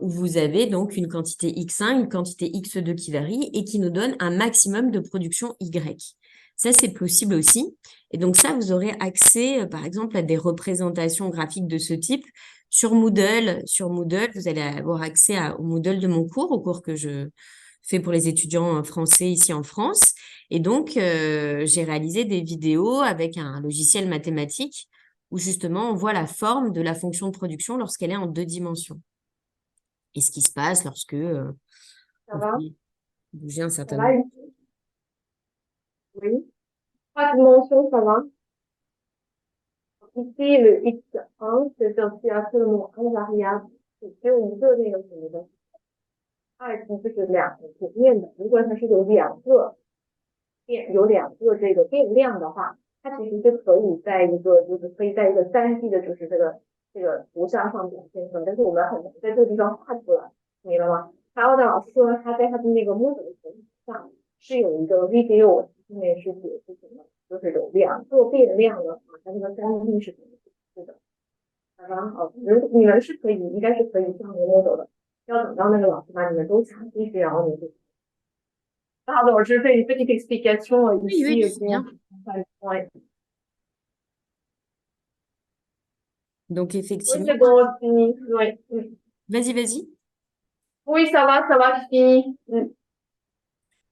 où vous avez donc une quantité X1, une quantité X2 qui varie et qui nous donne un maximum de production Y. Ça, c'est possible aussi. Et donc ça, vous aurez accès, par exemple, à des représentations graphiques de ce type sur Moodle. Sur Moodle, vous allez avoir accès au Moodle de mon cours, au cours que je fais pour les étudiants français ici en France. Et donc, j'ai réalisé des vidéos avec un logiciel mathématique où justement, on voit la forme de la fonction de production lorsqu'elle est en 2 dimensions. Et ce qui se passe lorsque Ça on va? fait bouger un Ça certain va, nombre. oui. 3 dimensions, ça va? Ici, le x1, c'est absolument invariable.是只有一个那个什么的，二层就是两个平面的。如果它是有两个这个变量的话，它其实是可以在一个3D 的，就是这个图像上表现出来，但是我们很难在这个地方画出来，明白了吗？还有的老师说他在他的那个 Moodle 上是有一个 video， 上面是解释什么，就是有两个变量的话，它这个3D 是怎么解释的？然后你们是可以，应该是可以上 Moodle 的，要等到那个老师把你们都查进去，然后你就。Pardon, je fais une petite explication Oui, ici. oui, c'est bien. Ouais. Donc, Oui, effectivement, c'est bon, fini. Oui. vas-y, vas-y. Oui, ça va, fini.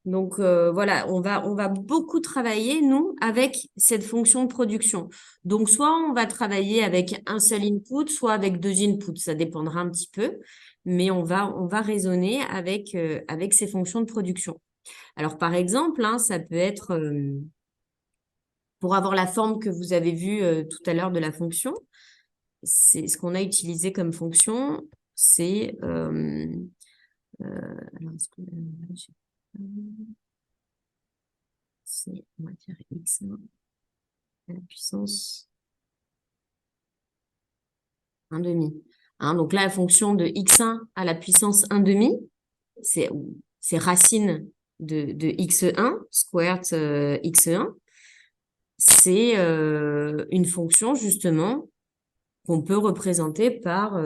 Donc, voilà, on va beaucoup travailler, nous, avec cette fonction de production. Donc, soit on va travailler avec un seul input, soit avec 2 inputs. Ça dépendra un petit peu, mais on va raisonner avec ces fonctions de production. Alors, par exemple, ça peut être, pour avoir la forme que vous avez vue tout à l'heure de la fonction, c'est ce qu'on a utilisé comme fonction, c'est alors, on va dire x1 à la puissance 1 demi. Donc là, la fonction de x1 à la puissance 1 demi, c'est racine de x1, squared x1. C'est une fonction justement qu'on peut représenter par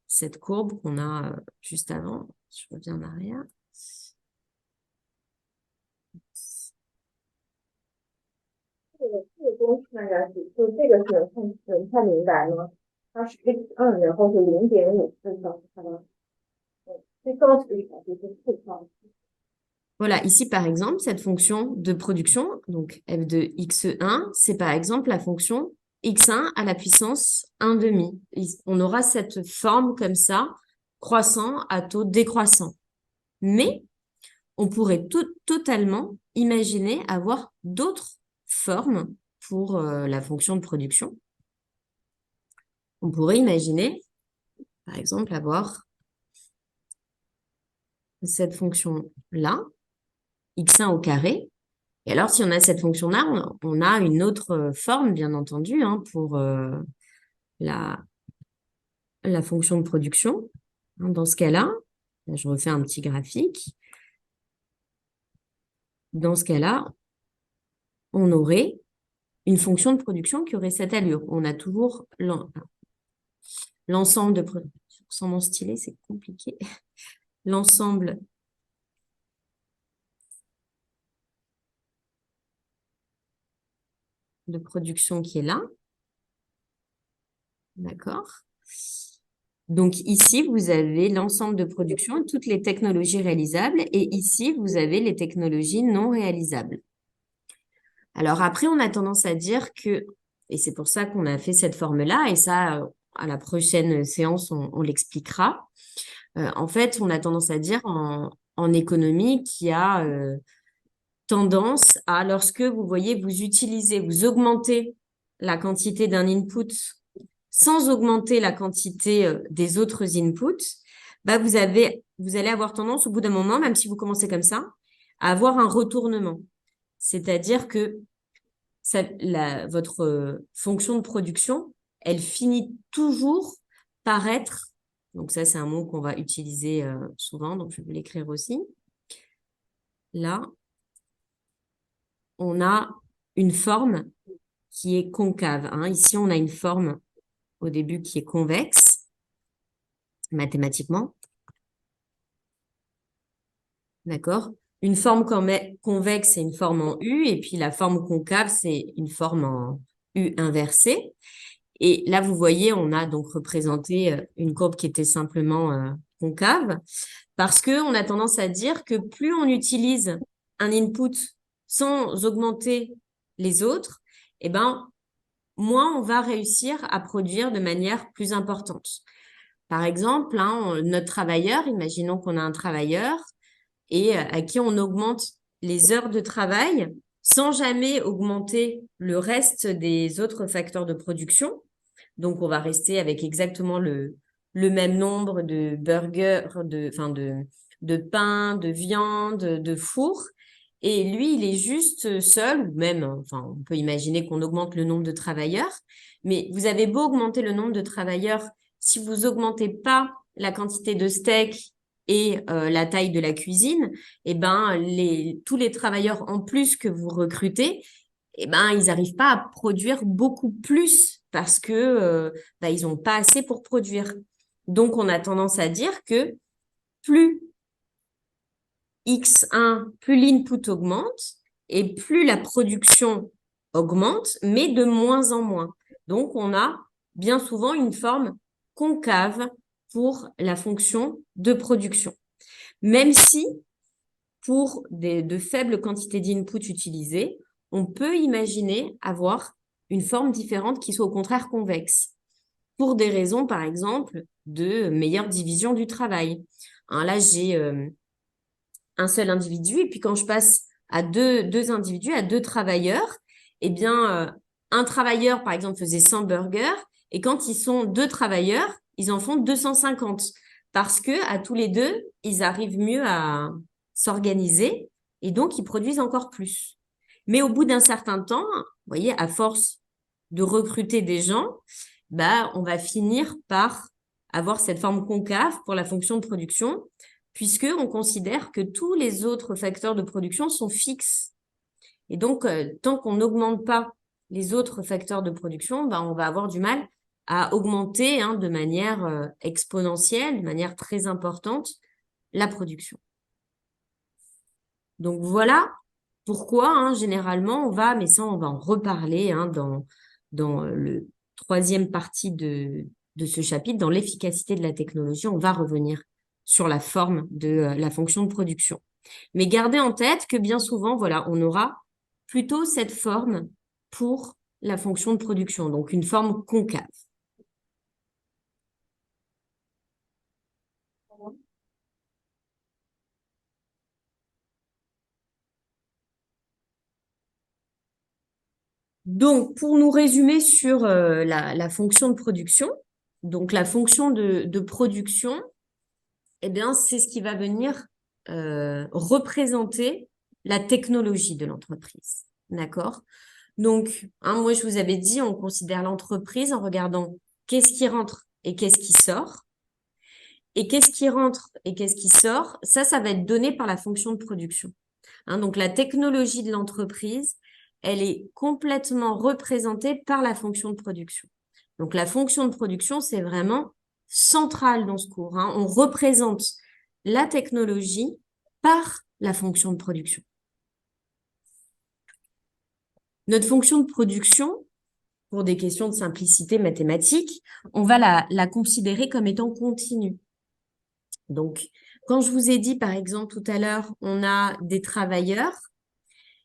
cette courbe qu'on a juste avant. Je reviens en arrière. 这个公式看下去，就这个是能看明白吗？它是 x2，然后是0.5次方，看到？这方式就是次方。Voilà, ici par exemple, cette fonction de production, donc f de x1, c'est par exemple la fonction x1 à la puissance 1 demi. On aura cette forme comme ça, croissant à taux décroissant. Mais on pourrait totalement imaginer avoir d'autres formes pour la fonction de production. On pourrait imaginer, par exemple, avoir cette fonction-là, x1 au carré. Et alors, si on a cette fonction-là, on a une autre forme, bien entendu, pour la fonction de production. Dans ce cas-là, je refais un petit graphique. Dans ce cas-là, on aurait une fonction de production qui aurait cette allure. On a toujours l'ensemble de... Sans mon stylet, c'est compliqué. L'ensemble de production qui est là. D'accord. Donc ici, vous avez l'ensemble de production et toutes les technologies réalisables. Et ici, vous avez les technologies non réalisables. Alors après, on a tendance à dire que, et c'est pour ça qu'on a fait cette forme-là, et ça, à la prochaine séance, on l'expliquera. En fait, on a tendance à dire en économie qu'il y a tendance à, lorsque vous voyez, vous augmentez la quantité d'un input sans augmenter la quantité des autres inputs, bah vous allez avoir tendance, au bout d'un moment, même si vous commencez comme ça, à avoir un retournement. C'est-à-dire que votre fonction de production, elle finit toujours par être, donc ça c'est un mot qu'on va utiliser souvent, donc je vais l'écrire aussi. Là, on a une forme qui est concave. Hein. Ici, on a une forme au début qui est convexe, mathématiquement. D'accord? Une forme convexe, c'est une forme en U, et puis la forme concave, c'est une forme en U inversée. Et là, vous voyez, on a donc représenté une courbe qui était simplement concave, parce qu'on a tendance à dire que plus on utilise un input sans augmenter les autres, eh ben, moins on va réussir à produire de manière plus importante. Par exemple, hein, notre travailleur, imaginons qu'on a un travailleur et à qui on augmente les heures de travail sans jamais augmenter le reste des autres facteurs de production. Donc, on va rester avec exactement le même nombre de burgers, de pain, de viande, de four. Et lui, il est juste seul, ou même, enfin, on peut imaginer qu'on augmente le nombre de travailleurs, mais vous avez beau augmenter le nombre de travailleurs, si vous augmentez pas la quantité de steak et la taille de la cuisine, eh ben, tous les travailleurs en plus que vous recrutez, eh ben, ils n'arrivent pas à produire beaucoup plus parce que ils n'ont pas assez pour produire. Donc, on a tendance à dire que plus X1, plus l'input augmente et plus la production augmente, mais de moins en moins. Donc, on a bien souvent une forme concave pour la fonction de production. Même si, pour de faibles quantités d'input utilisées, on peut imaginer avoir une forme différente qui soit au contraire convexe, pour des raisons, par exemple, de meilleure division du travail. Hein, là, j'ai un seul individu, et puis quand je passe à deux individus, à deux travailleurs, eh bien, un travailleur, par exemple, faisait 100 burgers, et quand ils sont deux travailleurs, ils en font 250, parce que à tous les deux, ils arrivent mieux à s'organiser, et donc ils produisent encore plus. Mais au bout d'un certain temps, vous voyez, à force de recruter des gens, bah, on va finir par avoir cette forme concave pour la fonction de production, puisqu'on considère que tous les autres facteurs de production sont fixes. Et donc, tant qu'on n'augmente pas les autres facteurs de production, bah, on va avoir du mal à augmenter de manière exponentielle, de manière très importante, la production. Donc, voilà pourquoi, généralement, mais ça, on va en reparler dans le troisième partie de ce chapitre, dans l'efficacité de la technologie, on va revenir sur la forme de la fonction de production. Mais gardez en tête que bien souvent, voilà, on aura plutôt cette forme pour la fonction de production, donc une forme concave. Donc, pour nous résumer sur la fonction de production, donc la fonction de production, eh bien, c'est ce qui va venir représenter la technologie de l'entreprise. D'accord? Donc, moi, je vous avais dit, on considère l'entreprise en regardant qu'est-ce qui rentre et qu'est-ce qui sort. Et qu'est-ce qui rentre et qu'est-ce qui sort, ça va être donné par la fonction de production. Donc, la technologie de l'entreprise, elle est complètement représentée par la fonction de production. Donc, la fonction de production, c'est vraiment central dans ce cours. On représente la technologie par la fonction de production. Notre fonction de production, pour des questions de simplicité mathématique, on va la considérer comme étant continue. Donc, quand je vous ai dit, par exemple, tout à l'heure, on a des travailleurs,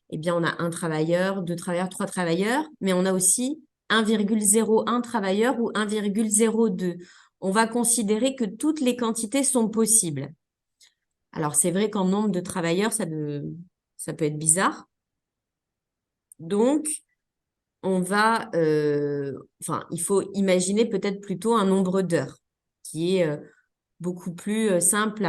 eh bien, on a un travailleur, deux travailleurs, trois travailleurs, mais on a aussi 1,01 travailleurs ou 1,02. On va considérer que toutes les quantités sont possibles. Alors, c'est vrai qu'en nombre de travailleurs, ça peut être bizarre. Donc, on va, il faut imaginer peut-être plutôt un nombre d'heures qui est beaucoup plus simple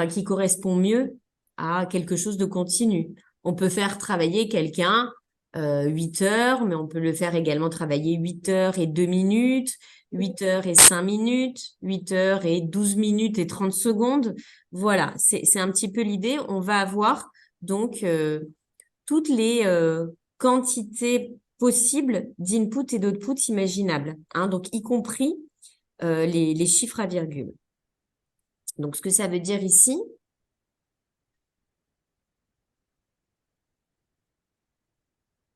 qui correspond mieux à quelque chose de continu. On peut faire travailler quelqu'un 8 heures, mais on peut le faire également travailler 8 heures et 2 minutes, 8 heures et 5 minutes, 8 heures et 12 minutes et 30 secondes. Voilà, c'est un petit peu l'idée. On va avoir donc toutes les quantités possibles d'input et d'output imaginables, hein, donc y compris les chiffres à virgule. Donc, ce que ça veut dire ici,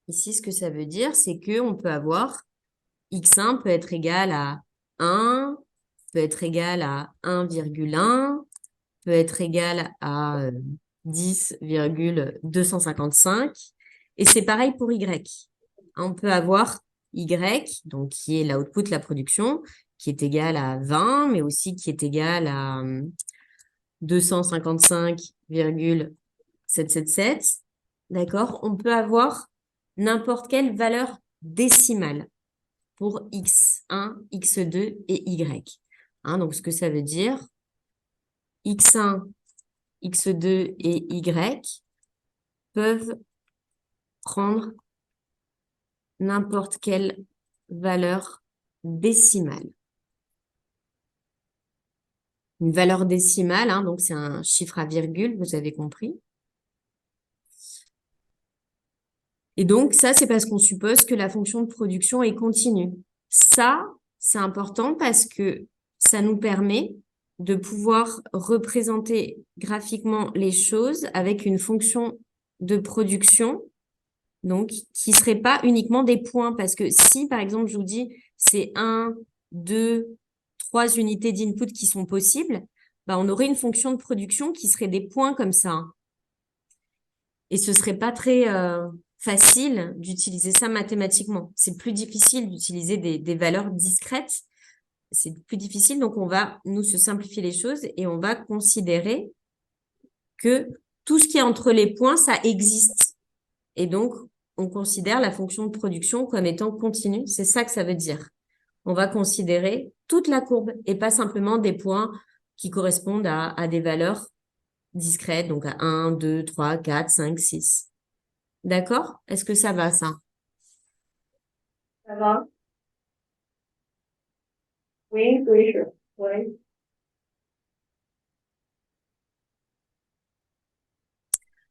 ce que ça veut dire, c'est qu'on peut avoir x1 peut être égal à 1, peut être égal à 1,1, peut être égal à 10,255. Et c'est pareil pour y. On peut avoir y, donc qui est l'output, la production, qui est égal à 20, mais aussi qui est égal à 255,777. D'accord? On peut avoir n'importe quelle valeur décimale pour x1, x2 et y. Hein, donc, ce que ça veut dire, x1, x2 et y peuvent prendre n'importe quelle valeur décimale. Une valeur décimale, hein, donc c'est un chiffre à virgule, vous avez compris. Et donc, ça, c'est parce qu'on suppose que la fonction de production est continue. Ça, c'est important parce que ça nous permet de pouvoir représenter graphiquement les choses avec une fonction de production, donc qui ne serait pas uniquement des points. Parce que si, par exemple, je vous dis, c'est 1, 2, 3 unités d'input qui sont possibles, bah, on aurait une fonction de production qui serait des points comme ça. Et ce serait pas très facile d'utiliser ça mathématiquement. C'est plus difficile d'utiliser des valeurs discrètes. C'est plus difficile, donc on va nous se simplifier les choses et on va considérer que tout ce qui est entre les points, ça existe. Et donc, on considère la fonction de production comme étant continue. C'est ça que ça veut dire. On va considérer toute la courbe et pas simplement des points qui correspondent à des valeurs discrètes, donc à 1, 2, 3, 4, 5, 6. D'accord? Est-ce que ça va, ça? Ça va? Oui, oui, oui.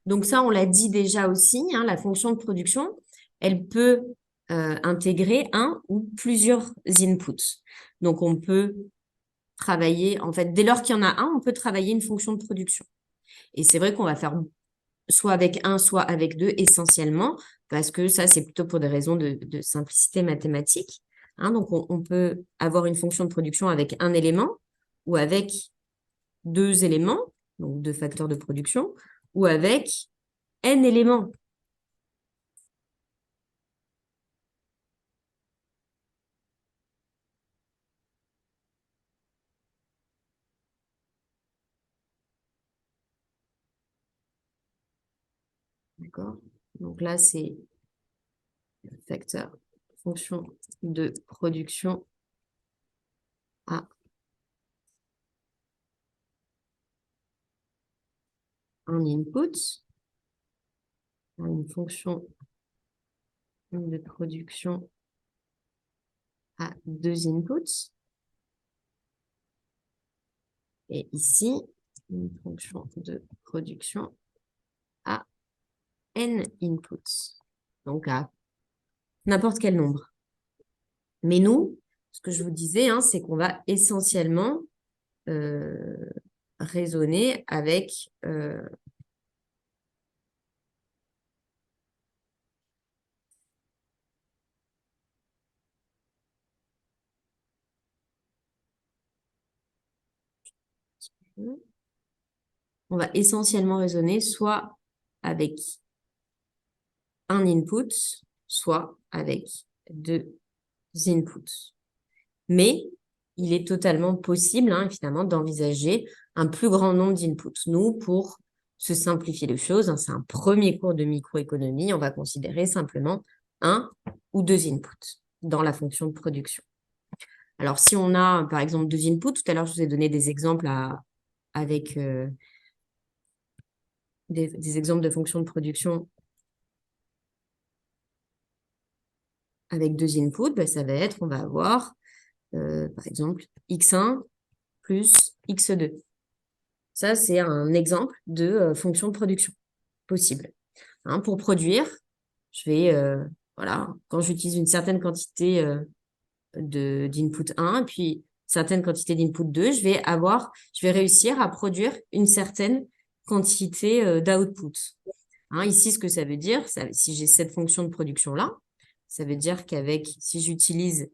Donc ça, on l'a dit déjà aussi, hein, la fonction de production, elle peut intégrer un ou plusieurs inputs. Donc on peut travailler, en fait, dès lors qu'il y en a un, on peut travailler une fonction de production. Et c'est vrai qu'on va faire soit avec un, soit avec deux, essentiellement, parce que ça, c'est plutôt pour des raisons de simplicité mathématique. Hein, donc, on peut avoir une fonction de production avec un élément ou avec deux éléments, donc deux facteurs de production, ou avec n éléments. D'accord? Donc là, c'est facteur, fonction de production à un input, une fonction de production à deux inputs. Et ici, une fonction de production à n inputs, donc à n'importe quel nombre. Mais nous, ce que je vous disais, hein, c'est qu'on va essentiellement raisonner avec on va essentiellement raisonner soit avec un input, soit avec deux inputs. Mais il est totalement possible, hein, finalement, d'envisager un plus grand nombre d'inputs. Nous, pour se simplifier les choses, hein, c'est un premier cours de microéconomie, on va considérer simplement un ou deux inputs dans la fonction de production. Alors, si on a, par exemple, deux inputs, tout à l'heure, je vous ai donné des exemples avec des exemples de fonctions de production avec deux inputs, ben, ça va être, on va avoir, par exemple, x1 plus x2. Ça, c'est un exemple de fonction de production possible. Hein, pour produire, je vais, voilà, quand j'utilise une certaine quantité d'input 1, puis certaine quantité d'input 2, je vais réussir à produire une certaine quantité d'output. Hein, ici, ce que ça veut dire, si j'ai cette fonction de production-là, ça veut dire si j'utilise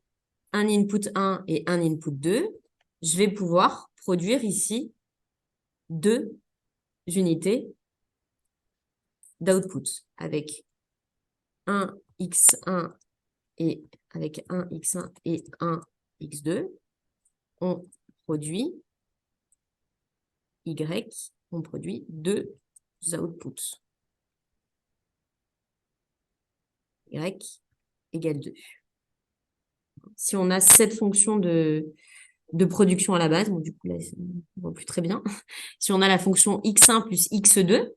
un input 1 et un input 2, je vais pouvoir produire ici deux unités d'output avec un x1 et avec un x1 et un x2, on produit y, on produit deux outputs. Y égale 2. Si on a cette fonction de production à la base, bon, du coup, là, on ne voit plus très bien. Si on a la fonction x1 plus x2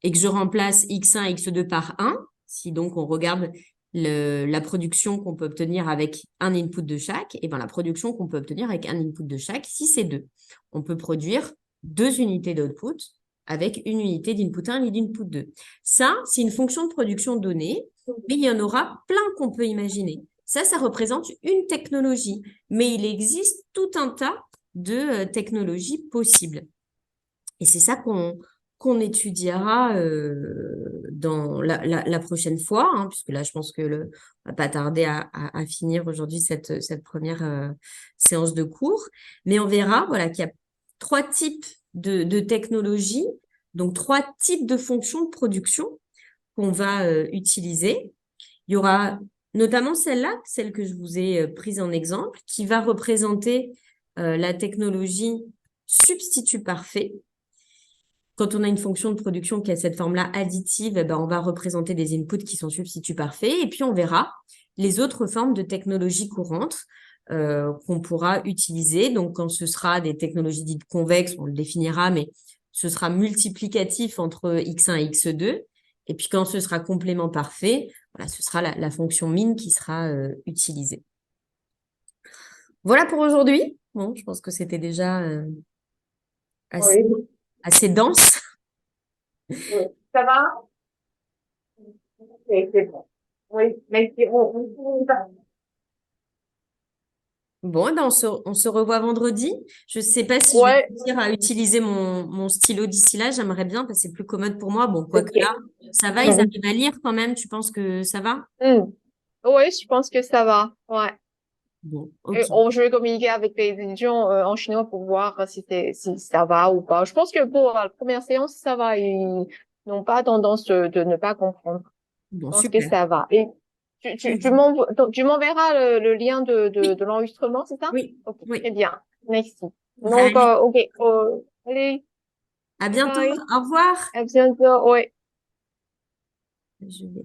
et que je remplace x1 et x2 par 1, si donc on regarde la production qu'on peut obtenir avec un input de chaque, et bien la production qu'on peut obtenir avec un input de chaque, si c'est 2. On peut produire deux unités d'output avec une unité d'input 1 et d'input 2. Ça, c'est une fonction de production donnée, mais il y en aura plein qu'on peut imaginer. Ça représente une technologie, mais il existe tout un tas de technologies possibles. Et c'est ça qu'on étudiera dans la prochaine fois, hein, puisque là, je pense que on va pas tarder à finir aujourd'hui cette première séance de cours. Mais on verra voilà, qu'il y a trois types de technologies, donc trois types de fonctions de production qu'on va utiliser. Il y aura notamment celle-là, celle que je vous ai prise en exemple, qui va représenter la technologie substitut parfait. Quand on a une fonction de production qui a cette forme-là additive, eh ben, on va représenter des inputs qui sont substituts parfaits. Et puis, on verra les autres formes de technologies courantes qu'on pourra utiliser. Donc, quand ce sera des technologies dites convexes, on le définira, mais ce sera multiplicatif entre x1 et x2. Et puis, quand ce sera complément parfait, voilà, ce sera la fonction min qui sera utilisée. Voilà pour aujourd'hui. Bon, je pense que c'était déjà assez, Oui, assez dense. oui. Ça va? C'est bon. Oui, merci. On va. Bon, eh ben on se revoit vendredi. Je ne sais pas si je vais Ouais, réussir à utiliser mon stylo d'ici là. J'aimerais bien parce que c'est plus commode pour moi. Bon, quoique Ok. là, ça va, ils arrivent à lire quand même. Tu penses que ça va? Hmm. Ouais, je pense que ça va. Ouais. Bon, Et ok. je vais communiquer avec les étudiants en chinois pour voir si ça va ou pas. Je pense que pour la première séance, ça va. Ils n'ont pas tendance de ne pas comprendre. Bon, Je pense que super. ça va. Et Ok. tu m'enverras le lien Oui, de l'enregistrement, c'est ça? oui, Ok, très oui. bien. Merci. Donc, Allez, ok. Allez, à bye bientôt. bye. Au revoir. À bientôt. Ouais. Je vais